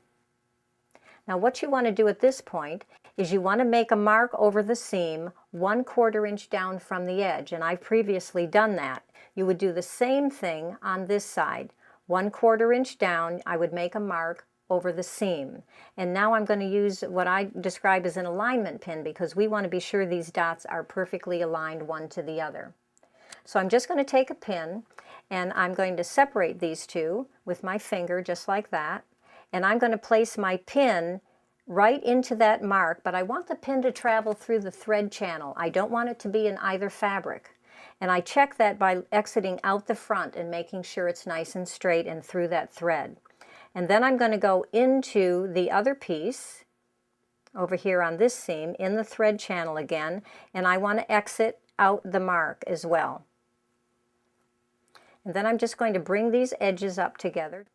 Now what you want to do at this point is you want to make a mark over the seam 1/4 inch down from the edge, and I've previously done that. You would do the same thing on this side. 1/4 inch down, I would make a mark over the seam. And now I'm going to use what I describe as an alignment pin, because we want to be sure these dots are perfectly aligned one to the other. So I'm just going to take a pin and I'm going to separate these two with my finger just like that. And I'm going to place my pin right into that mark, but I want the pin to travel through the thread channel. I don't want it to be in either fabric. And I check that by exiting out the front and making sure it's nice and straight and through that thread. And then I'm going to go into the other piece over here on this seam in the thread channel again, and I want to exit out the mark as well. And then I'm just going to bring these edges up together.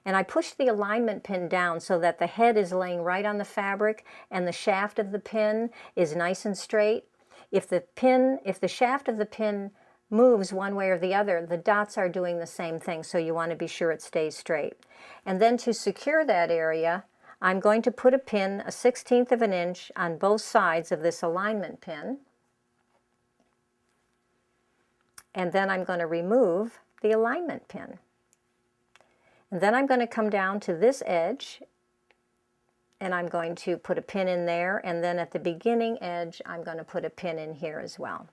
And I push the alignment pin down so that the head is laying right on the fabric and the shaft of the pin is nice and straight. If the shaft of the pin moves one way or the other, the dots are doing the same thing, so you want to be sure it stays straight. And then to secure that area, I'm going to put a pin 1/16 of an inch on both sides of this alignment pin. And then I'm going to remove the alignment pin. And then I'm going to come down to this edge, and I'm going to put a pin in there, and then at the beginning edge I'm going to put a pin in here as well.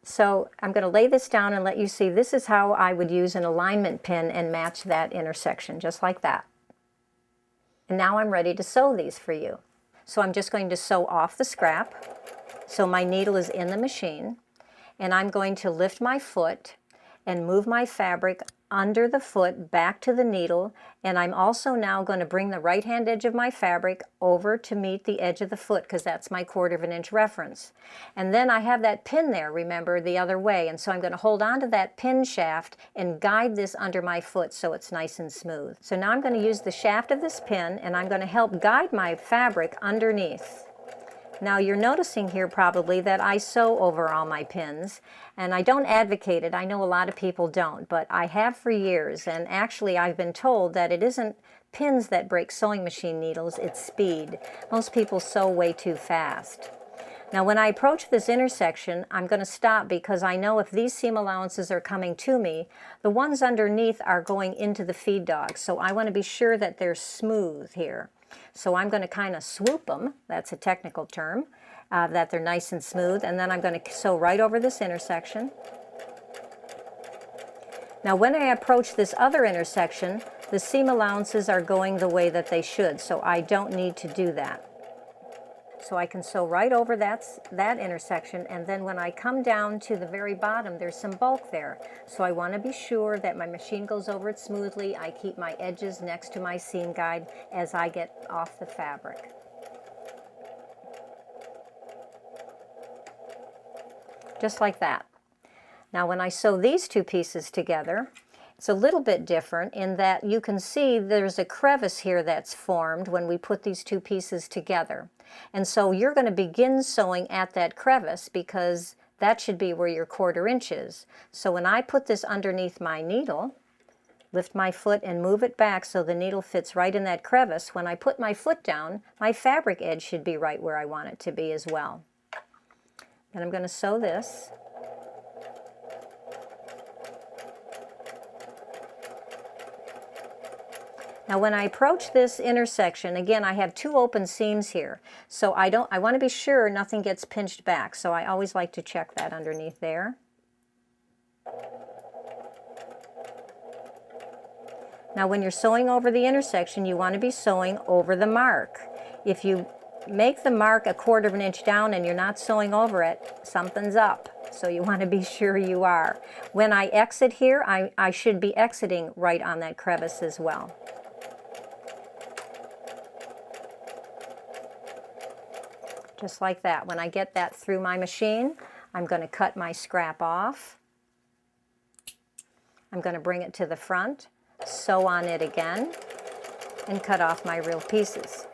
So I'm going to lay this down and let you see this is how I would use an alignment pin and match that intersection, just like that. And now I'm ready to sew these for you. So I'm just going to sew off the scrap. So my needle is in the machine, and I'm going to lift my foot and move my fabric under the foot back to the needle, and I'm also now going to bring the right hand edge of my fabric over to meet the edge of the foot, because that's my 1/4 inch reference. And then I have that pin there, remember, the other way, and so I'm going to hold on to that pin shaft and guide this under my foot so it's nice and smooth. So now I'm going to use the shaft of this pin, and I'm going to help guide my fabric underneath. Now you're noticing here probably that I sew over all my pins, and I don't advocate it. I know a lot of people don't, but I have for years, and actually I've been told that it isn't pins that break sewing machine needles, it's speed. Most people sew way too fast. Now when I approach this intersection, I'm going to stop, because I know if these seam allowances are coming to me, the ones underneath are going into the feed dog, so I want to be sure that they're smooth here. So I'm going to kind of swoop them, that's a technical term, that they're nice and smooth, and then I'm going to sew right over this intersection. Now when I approach this other intersection, the seam allowances are going the way that they should, so I don't need to do that. So I can sew right over that intersection, and then when I come down to the very bottom, there's some bulk there. So I want to be sure that my machine goes over it smoothly. I keep my edges next to my seam guide as I get off the fabric. Just like that. Now when I sew these two pieces together, it's a little bit different in that you can see there's a crevice here that's formed when we put these two pieces together. And so you're going to begin sewing at that crevice, because that should be where your 1/4 inch is. So when I put this underneath my needle, lift my foot and move it back so the needle fits right in that crevice, when I put my foot down, my fabric edge should be right where I want it to be as well. And I'm going to sew this. Now when I approach this intersection, again I have two open seams here, so I want to be sure nothing gets pinched back, so I always like to check that underneath there. Now when you're sewing over the intersection, you want to be sewing over the mark. If you make the mark 1/4 inch down and you're not sewing over it, something's up. So you want to be sure you are. When I exit here, I should be exiting right on that crevice as well. just like that. When I get that through my machine, I'm going to cut my scrap off. I'm going to bring it to the front, sew on it again, and cut off my real pieces.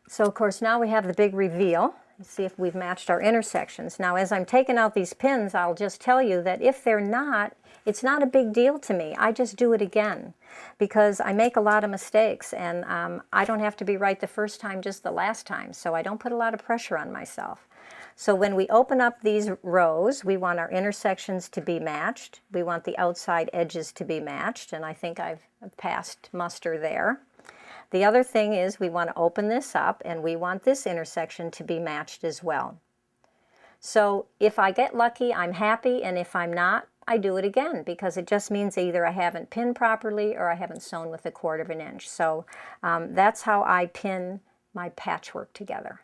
So of course now we have the big reveal. Let's see if we've matched our intersections. Now as I'm taking out these pins, I'll just tell you that if they're not, it's not a big deal to me. I just do it again because I make a lot of mistakes, and I don't have to be right the first time, just the last time. So I don't put a lot of pressure on myself. So when we open up these rows, we want our intersections to be matched. We want the outside edges to be matched, and I think I've passed muster there. The other thing is we want to open this up, and we want this intersection to be matched as well. So if I get lucky, I'm happy, and if I'm not, I do it again, because it just means either I haven't pinned properly or I haven't sewn with 1/4 inch. So that's how I pin my patchwork together.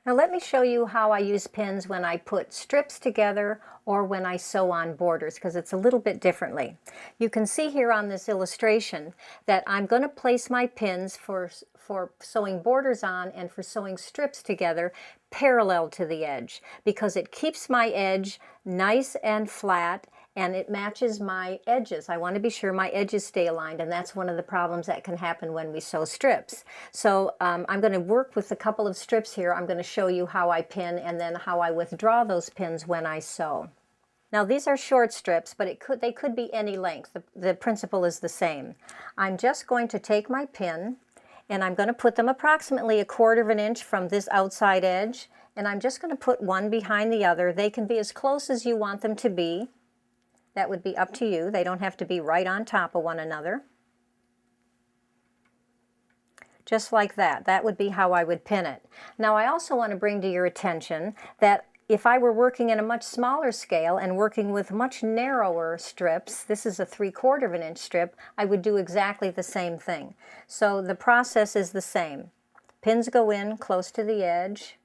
Now let me show you how I use pins when I put strips together or when I sew on borders, because it's a little bit differently. You can see here on this illustration that I'm going to place my pins for sewing borders on and for sewing strips together parallel to the edge, because it keeps my edge nice and flat and it matches my edges. I want to be sure my edges stay aligned, and that's one of the problems that can happen when we sew strips. So I'm going to work with a couple of strips here. I'm going to show you how I pin and then how I withdraw those pins when I sew. Now these are short strips, but they could be any length. The principle is the same. I'm just going to take my pin and I'm going to put them approximately 1/4 inch from this outside edge, and I'm just going to put one behind the other. They can be as close as you want them to be. That would be up to you. They don't have to be right on top of one another. Just like that. That would be how I would pin it. Now I also want to bring to your attention that if I were working in a much smaller scale and working with much narrower strips, this is a 3/4 inch strip, I would do exactly the same thing. So the process is the same. Pins go in close to the edge,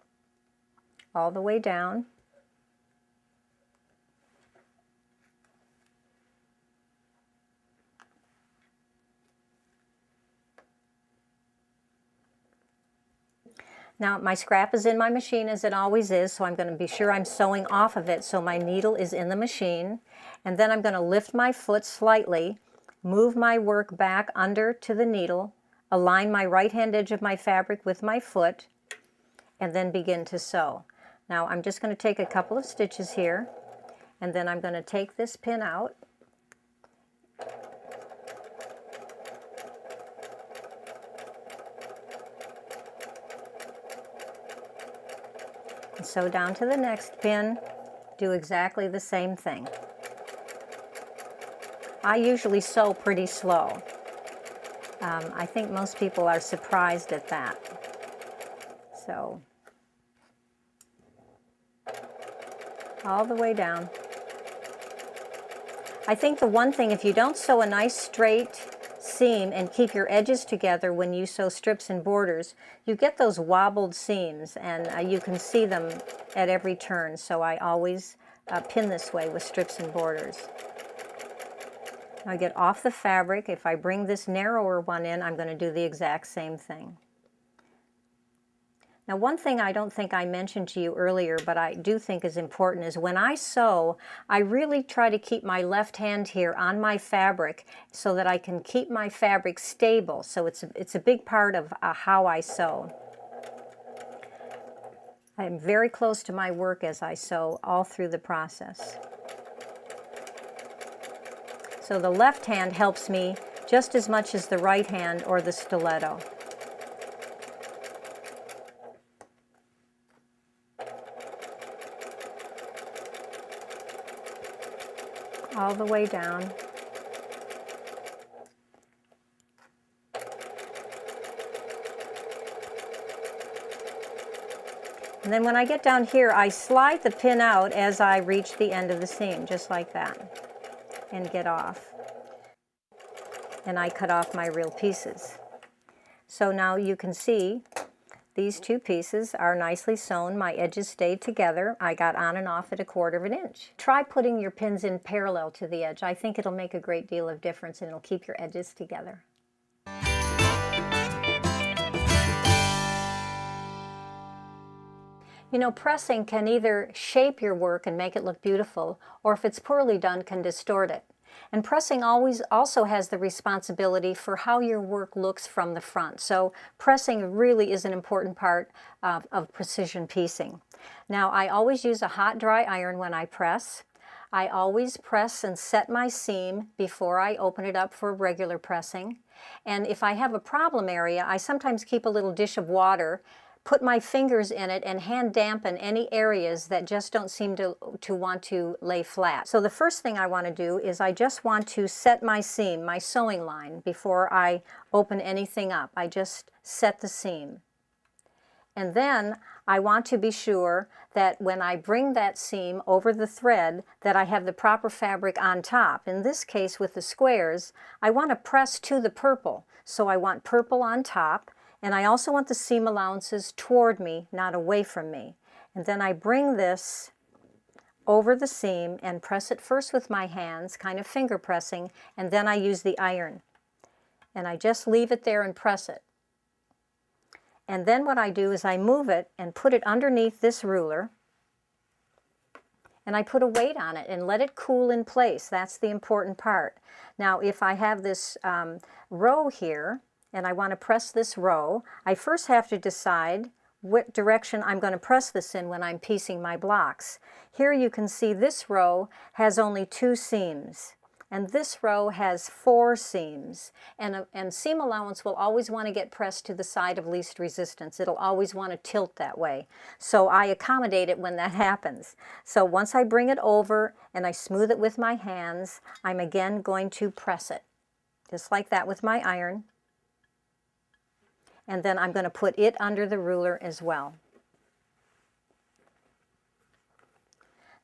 all the way down. Now my scrap is in my machine as it always is, so I'm going to be sure I'm sewing off of it so my needle is in the machine. And then I'm going to lift my foot slightly, move my work back under to the needle, align my right hand edge of my fabric with my foot, and then begin to sew. Now I'm just going to take a couple of stitches here, and then I'm going to take this pin out. Sew down to the next pin, do exactly the same thing. I usually sew pretty slow. I think most people are surprised at that. So, all the way down. I think the one thing, if you don't sew a nice straight seam and keep your edges together when you sew strips and borders, you get those wobbled seams, and you can see them at every turn. So I always pin this way with strips and borders. Now I get off the fabric. If I bring this narrower one in, I'm going to do the exact same thing. Now one thing I don't think I mentioned to you earlier, but I do think is important, is when I sew, I really try to keep my left hand here on my fabric so that I can keep my fabric stable. So it's a big part of how I sew. I'm very close to my work as I sew all through the process. So the left hand helps me just as much as the right hand or the stiletto. All the way down. And then when I get down here, I slide the pin out as I reach the end of the seam, just like that, and get off. And I cut off my real pieces. So now you can see these two pieces are nicely sewn. My edges stayed together. I got on and off at 1/4 inch. Try putting your pins in parallel to the edge. I think it'll make a great deal of difference, and it'll keep your edges together. You know, pressing can either shape your work and make it look beautiful, or if it's poorly done, can distort it. And pressing always also has the responsibility for how your work looks from the front. So pressing really is an important part of precision piecing. Now, I always use a hot, dry iron when I press. I always press and set my seam before I open it up for regular pressing. And if I have a problem area, I sometimes keep a little dish of water, put my fingers in it, and hand dampen any areas that just don't seem to want to lay flat. So the first thing I want to do is I just want to set my seam, my sewing line, before I open anything up. I just set the seam. And then I want to be sure that when I bring that seam over the thread that I have the proper fabric on top. In this case with the squares, I want to press to the purple. So I want purple on top, and I also want the seam allowances toward me, not away from me. And then I bring this over the seam and press it first with my hands, kind of finger pressing, and then I use the iron. And I just leave it there and press it. And then what I do is I move it and put it underneath this ruler, and I put a weight on it and let it cool in place. That's the important part. Now, if I have this row here, and I want to press this row, I first have to decide what direction I'm going to press this in when I'm piecing my blocks. Here you can see this row has only 2 seams, and this row has 4 seams. And seam allowance will always want to get pressed to the side of least resistance. It'll always want to tilt that way. So I accommodate it when that happens. So once I bring it over and I smooth it with my hands, I'm again going to press it, just like that with my iron. And then I'm going to put it under the ruler as well.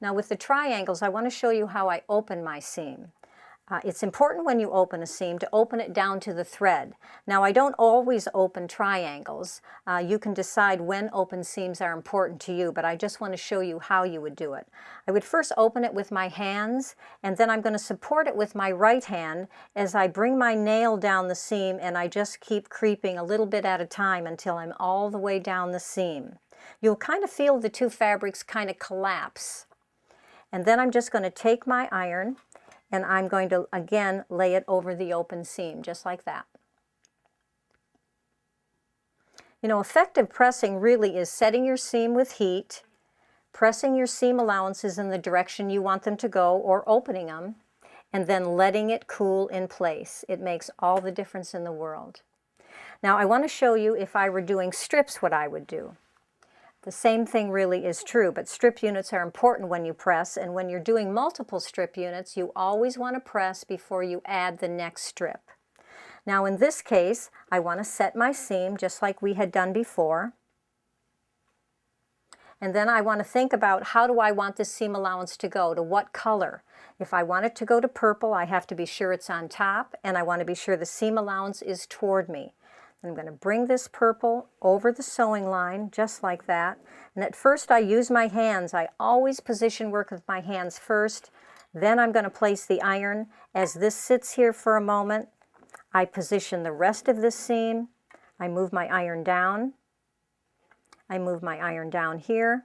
Now with the triangles, I want to show you how I open my seam. It's important when you open a seam to open it down to the thread. Now I don't always open triangles. You can decide when open seams are important to you, but I just want to show you how you would do it. I would first open it with my hands, and then I'm going to support it with my right hand as I bring my nail down the seam, and I just keep creeping a little bit at a time until I'm all the way down the seam. You'll kind of feel the 2 fabrics kind of collapse. And then I'm just going to take my iron, and I'm going to, again, lay it over the open seam, just like that. You know, effective pressing really is setting your seam with heat, pressing your seam allowances in the direction you want them to go, or opening them, and then letting it cool in place. It makes all the difference in the world. Now, I want to show you if I were doing strips what I would do. The same thing really is true, but strip units are important when you press, and when you're doing multiple strip units, you always want to press before you add the next strip. Now in this case, I want to set my seam just like we had done before. And then I want to think about how do I want this seam allowance to go, to what color. If I want it to go to purple, I have to be sure it's on top, and I want to be sure the seam allowance is toward me. I'm going to bring this purple over the sewing line, just like that. And at first I use my hands. I always position work with my hands first. Then I'm going to place the iron. As this sits here for a moment, I position the rest of this seam. I move my iron down. I move my iron down here.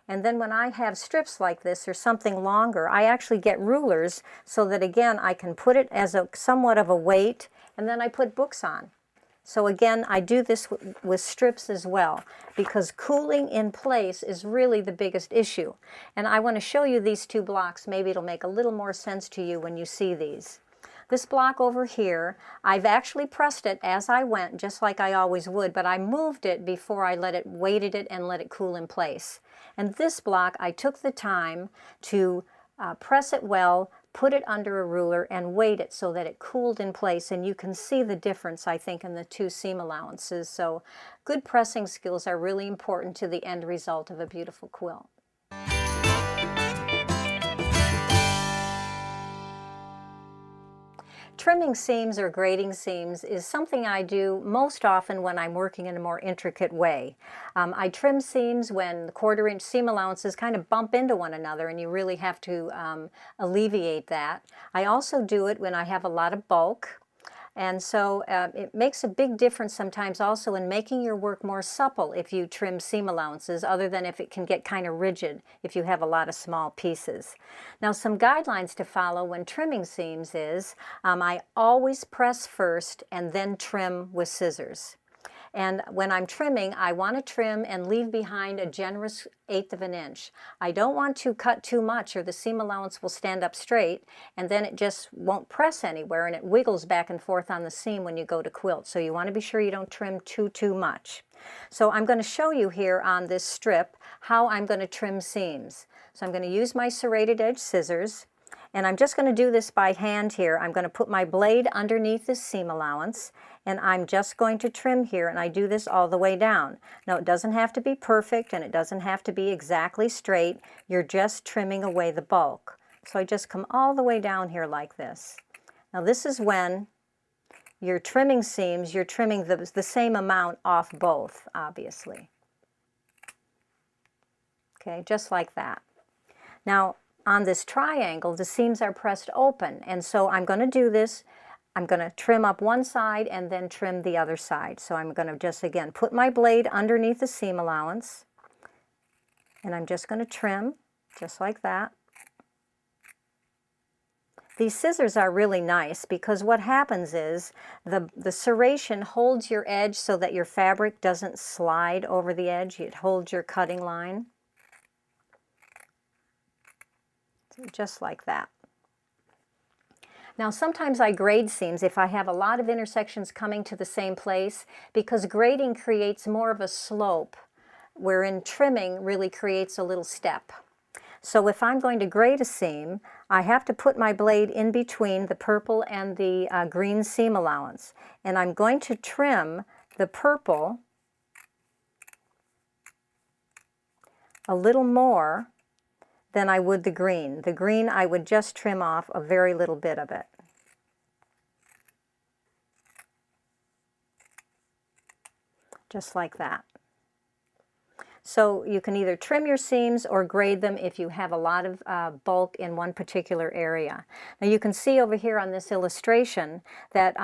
And then when I have strips like this or something longer, I actually get rulers so that, again, I can put it as somewhat of a weight, and then I put books on. So again, I do this with strips as well, because cooling in place is really the biggest issue. And I want to show you these 2 blocks. Maybe it'll make a little more sense to you when you see these. This block over here, I've actually pressed it as I went, just like I always would, but I moved it before I weighted it and let it cool in place. And this block, I took the time to press it well, put it under a ruler, and weight it so that it cooled in place. And you can see the difference, I think, in the 2 seam allowances. So good pressing skills are really important to the end result of a beautiful quilt. Trimming seams or grading seams is something I do most often when I'm working in a more intricate way. I trim seams when the 1/4 inch seam allowances kind of bump into one another, and you really have to alleviate that. I also do it when I have a lot of bulk. And so it makes a big difference sometimes also in making your work more supple if you trim seam allowances, other than if it can get kind of rigid if you have a lot of small pieces. Now, some guidelines to follow when trimming seams is I always press first and then trim with scissors. And when I'm trimming, I want to trim and leave behind a generous 1/8 of an inch. I don't want to cut too much or the seam allowance will stand up straight and then it just won't press anywhere and it wiggles back and forth on the seam when you go to quilt. So you want to be sure you don't trim too much. So I'm going to show you here on this strip how I'm going to trim seams. So I'm going to use my serrated edge scissors. And I'm just going to do this by hand here. I'm going to put my blade underneath this seam allowance, and I'm just going to trim here, and I do this all the way down. Now, it doesn't have to be perfect, and it doesn't have to be exactly straight. You're just trimming away the bulk. So I just come all the way down here like this. Now, this is when you're trimming seams, you're trimming the same amount off both, obviously. Okay, just like that. Now, on this triangle, the seams are pressed open, and so I'm going to do this. I'm going to trim up one side and then trim the other side. So I'm going to just, again, put my blade underneath the seam allowance, and I'm just going to trim, just like that. These scissors are really nice because what happens is the serration holds your edge so that your fabric doesn't slide over the edge. It holds your cutting line. Just like that. Now, sometimes I grade seams if I have a lot of intersections coming to the same place, because grading creates more of a slope, wherein trimming really creates a little step. So if I'm going to grade a seam, I have to put my blade in between the purple and the green seam allowance, and I'm going to trim the purple a little more than I would the green. The green, I would just trim off a very little bit of it. Just like that. So you can either trim your seams or grade them if you have a lot of bulk in one particular area. Now you can see over here on this illustration that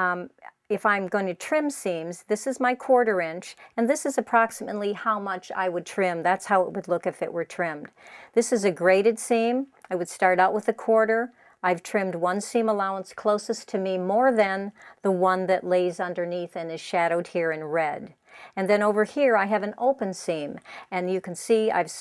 if I'm going to trim seams, this is my 1/4 inch, and this is approximately how much I would trim. That's how it would look if it were trimmed. This is a graded seam. I would start out with a 1/4. I've trimmed one seam allowance closest to me more than the one that lays underneath and is shadowed here in red. And then over here I have an open seam, and you can see I've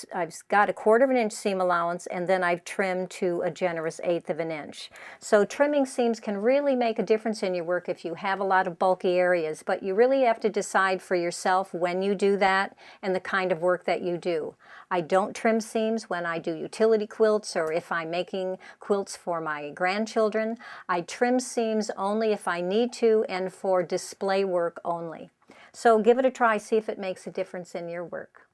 got a 1/4 of an inch seam allowance, and then I've trimmed to a generous 1/8 of an inch. So trimming seams can really make a difference in your work if you have a lot of bulky areas, but you really have to decide for yourself when you do that and the kind of work that you do. I don't trim seams when I do utility quilts or if I'm making quilts for my grandchildren. I trim seams only if I need to and for display work only. So give it a try, see if it makes a difference in your work.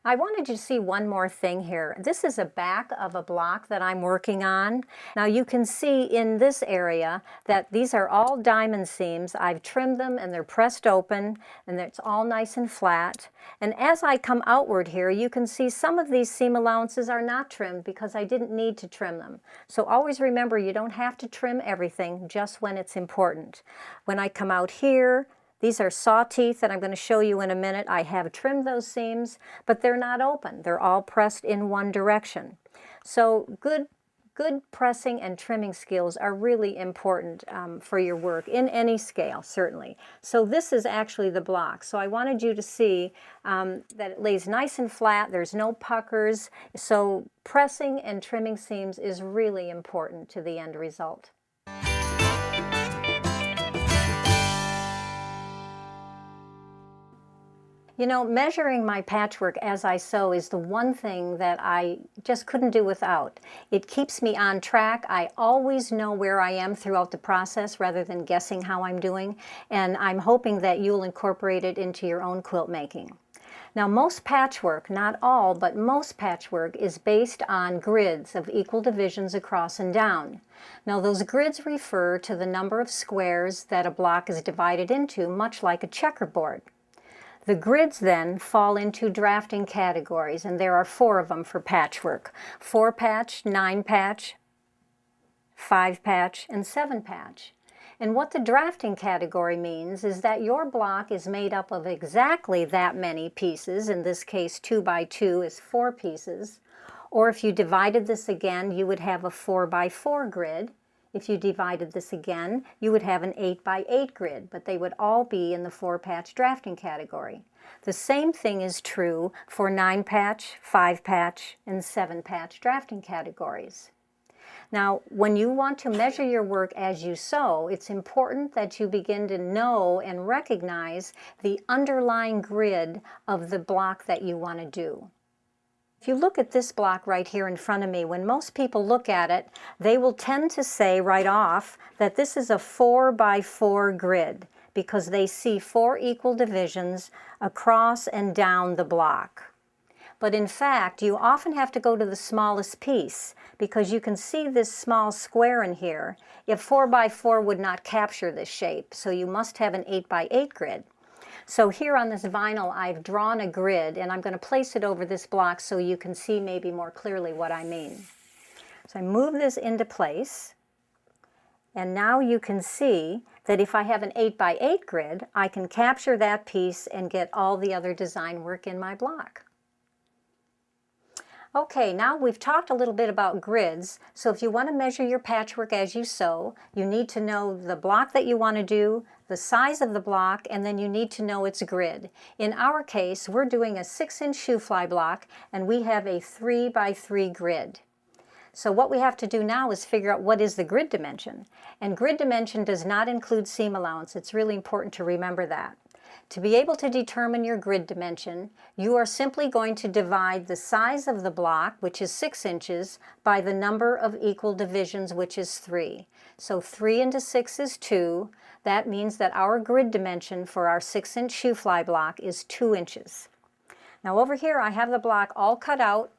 I wanted you to see one more thing here. This is a back of a block that I'm working on. Now you can see in this area that these are all diamond seams. I've trimmed them and they're pressed open and it's all nice and flat. And as I come outward here, you can see some of these seam allowances are not trimmed because I didn't need to trim them. So always remember, you don't have to trim everything, just when it's important. When I come out here, these are saw teeth that I'm going to show you in a minute. I have trimmed those seams, but they're not open. They're all pressed in one direction. So good pressing and trimming skills are really important for your work in any scale, certainly. So this is actually the block. So I wanted you to see that it lays nice and flat. There's no puckers. So pressing and trimming seams is really important to the end result. You know, measuring my patchwork as I sew is the one thing that I just couldn't do without. It keeps me on track. I always know where I am throughout the process rather than guessing how I'm doing, and I'm hoping that you'll incorporate it into your own quilt making. Now, most patchwork, not all, but most patchwork is based on grids of equal divisions across and down. Now, those grids refer to the number of squares that a block is divided into, much like a checkerboard. The grids then fall into drafting categories, and there are 4 of them for patchwork: 4-patch, 9-patch, 5-patch, and 7-patch. And what the drafting category means is that your block is made up of exactly that many pieces. In this case, 2 by 2 is 4 pieces. Or if you divided this again, you would have a 4 by 4 grid. If you divided this again, you would have an 8 by 8 grid, but they would all be in the 4-patch drafting category. The same thing is true for 9-patch, 5-patch, and 7-patch drafting categories. Now, when you want to measure your work as you sew, it's important that you begin to know and recognize the underlying grid of the block that you want to do. If you look at this block right here in front of me, when most people look at it, they will tend to say right off that this is a 4 by 4 grid because they see 4 equal divisions across and down the block. But in fact, you often have to go to the smallest piece because you can see this small square in here. If 4 by 4 would not capture this shape, so you must have an 8 by 8 grid. So here on this vinyl, I've drawn a grid, and I'm going to place it over this block so you can see maybe more clearly what I mean. So I move this into place, and now you can see that if I have an 8 by 8 grid, I can capture that piece and get all the other design work in my block. Okay, now we've talked a little bit about grids, so if you want to measure your patchwork as you sew, you need to know the block that you want to do, the size of the block, and then you need to know its grid. In our case, we're doing a 6-inch shoe fly block, and we have a 3 by 3 grid. So what we have to do now is figure out what is the grid dimension. And grid dimension does not include seam allowance. It's really important to remember that. To be able to determine your grid dimension, you are simply going to divide the size of the block, which is 6 inches, by the number of equal divisions, which is 3. So 3 into 6 is 2. That means that our grid dimension for our 6-inch shoe fly block is 2 inches. Now over here I have the block all cut out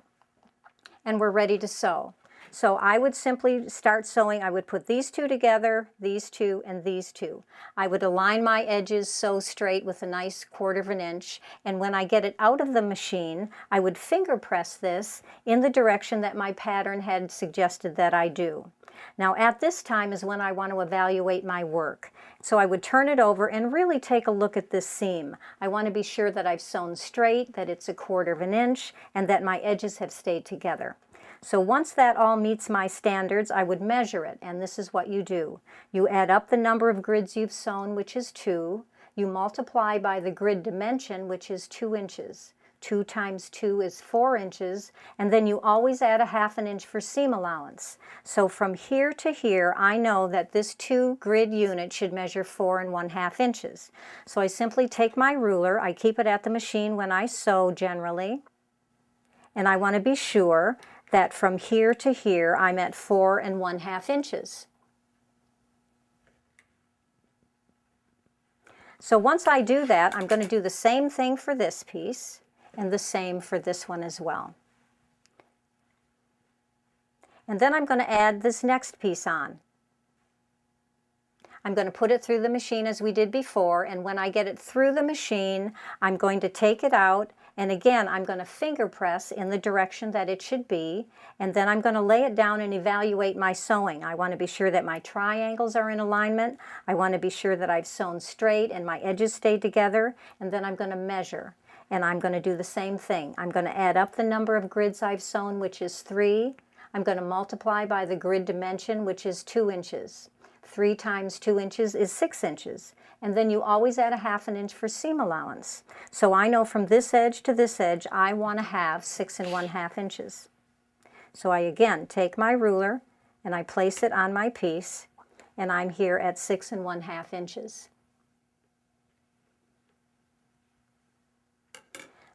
and we're ready to sew. So I would simply start sewing. I would put these two together, these two, and these two. I would align my edges sew straight with a nice 1/4 of an inch, and when I get it out of the machine, I would finger press this in the direction that my pattern had suggested that I do. Now at this time is when I want to evaluate my work. So I would turn it over and really take a look at this seam. I want to be sure that I've sewn straight, that it's a 1/4 of an inch, and that my edges have stayed together. So once that all meets my standards, I would measure it, and this is what you do. You add up the number of grids you've sewn, which is 2. You multiply by the grid dimension, which is 2 inches. 2 times 2 is 4 inches, and then you always add a 1/2 inch for seam allowance. So from here to here, I know that this 2 grid unit should measure 4 1/2 inches. So I simply take my ruler, I keep it at the machine when I sew generally, and I want to be sure that from here to here I'm at 4 1/2 inches. So once I do that, I'm going to do the same thing for this piece and the same for this one as well. And then I'm going to add this next piece on. I'm going to put it through the machine as we did before, and when I get it through the machine, I'm going to take it out, and again, I'm going to finger press in the direction that it should be, and then I'm going to lay it down and evaluate my sewing. I want to be sure that my triangles are in alignment. I want to be sure that I've sewn straight and my edges stay together, and then I'm going to measure. And I'm going to do the same thing. I'm going to add up the number of grids I've sewn, which is 3. I'm going to multiply by the grid dimension, which is 2 inches. 3 times 2 inches is 6 inches. And then you always add a 1/2 inch for seam allowance. So I know from this edge to this edge, I want to have 6 1/2 inches. So I again take my ruler and I place it on my piece, and I'm here at 6 1/2 inches.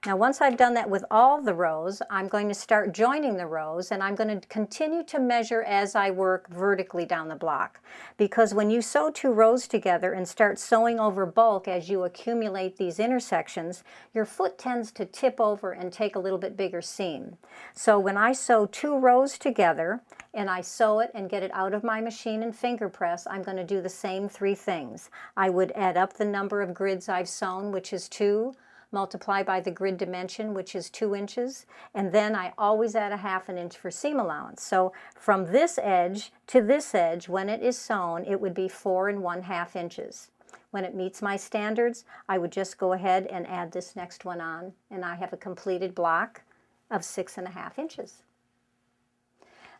Now once I've done that with all the rows, I'm going to start joining the rows, and I'm going to continue to measure as I work vertically down the block. Because when you sew 2 rows together and start sewing over bulk as you accumulate these intersections, your foot tends to tip over and take a little bit bigger seam. So when I sew 2 rows together and I sew it and get it out of my machine and finger press, I'm going to do the same 3 things. I would add up the number of grids I've sewn, which is 2. multiply by the grid dimension, which is 2 inches, and then I always add a 1/2 inch for seam allowance. So from this edge to this edge, when it is sewn, it would be 4 1/2 inches. When it meets my standards, I would just go ahead and add this next one on, and I have a completed block of 6 1/2 inches.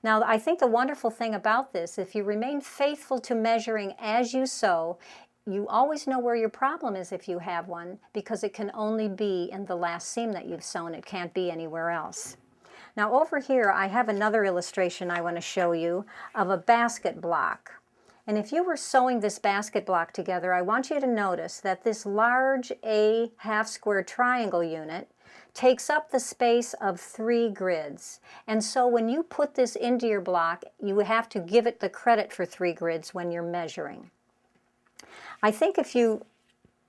Now, I think the wonderful thing about this, if you remain faithful to measuring as you sew, you always know where your problem is if you have one, because it can only be in the last seam that you've sewn. It can't be anywhere else. Now over here, I have another illustration I want to show you of a basket block. And if you were sewing this basket block together, I want you to notice that this large A half square triangle unit takes up the space of 3 grids. And so when you put this into your block, you have to give it the credit for 3 grids when you're measuring. I think if you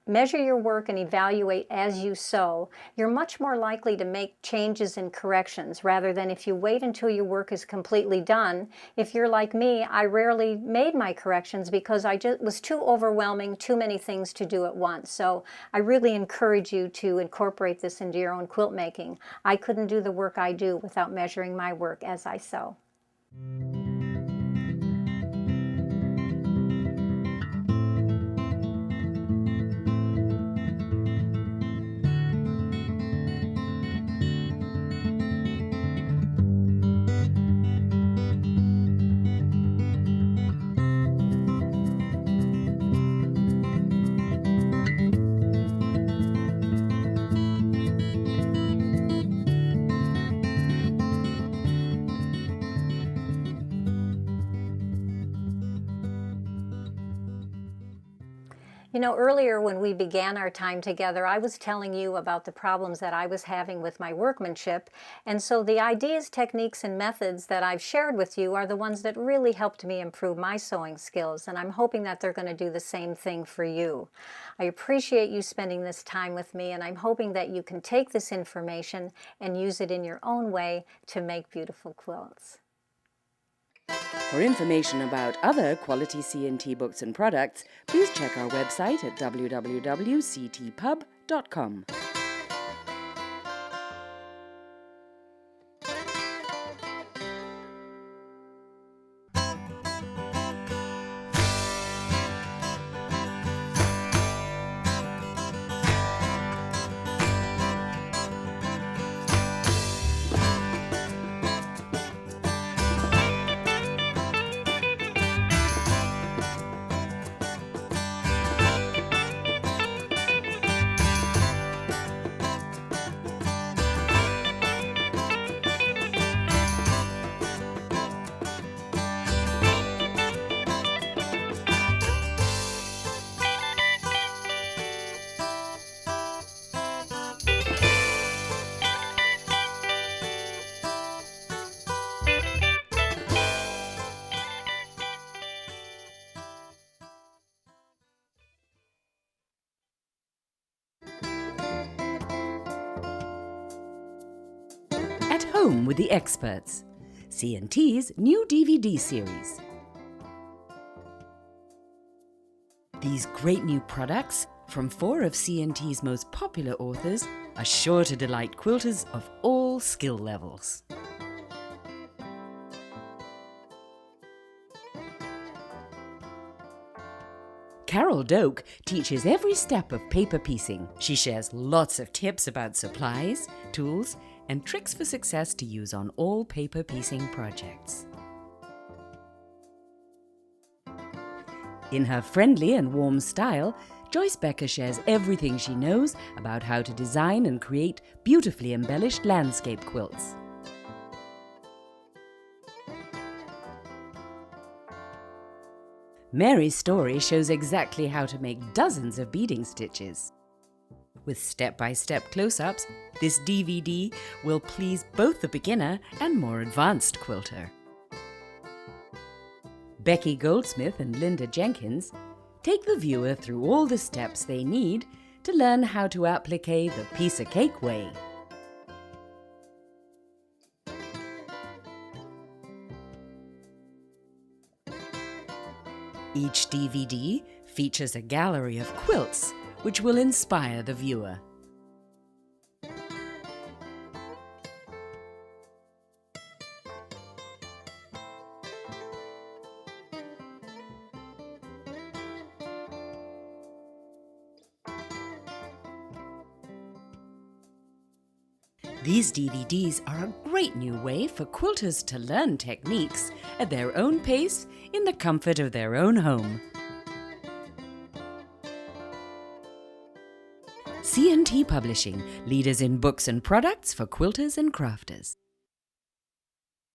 measure your work and evaluate as you sew, you're much more likely to make changes and corrections rather than if you wait until your work is completely done. If you're like me, I rarely made my corrections because I just was too overwhelming, too many things to do at once. So I really encourage you to incorporate this into your own quilt making. I couldn't do the work I do without measuring my work as I sew. You know, earlier when we began our time together, I was telling you about the problems that I was having with my workmanship. And so the ideas, techniques, and methods that I've shared with you are the ones that really helped me improve my sewing skills. And I'm hoping that they're going to do the same thing for you. I appreciate you spending this time with me, and I'm hoping that you can take this information and use it in your own way to make beautiful quilts. For information about other quality C&T books and products, please check our website at www.ctpub.com. At Home with the Experts, C&T's new DVD series. These great new products from 4 of C&T's most popular authors are sure to delight quilters of all skill levels. Carol Doak teaches every step of paper piecing. She shares lots of tips about supplies, tools, and tricks for success to use on all paper piecing projects. In her friendly and warm style, Joyce Becker shares everything she knows about how to design and create beautifully embellished landscape quilts. Mary's story shows exactly how to make dozens of beading stitches. With step-by-step close-ups, this DVD will please both the beginner and more advanced quilter. Becky Goldsmith and Linda Jenkins take the viewer through all the steps they need to learn how to applique the piece-a-cake way. Each DVD features a gallery of quilts which will inspire the viewer. These DVDs are a great new way for quilters to learn techniques at their own pace in the comfort of their own home. C&T Publishing, leaders in books and products for quilters and crafters.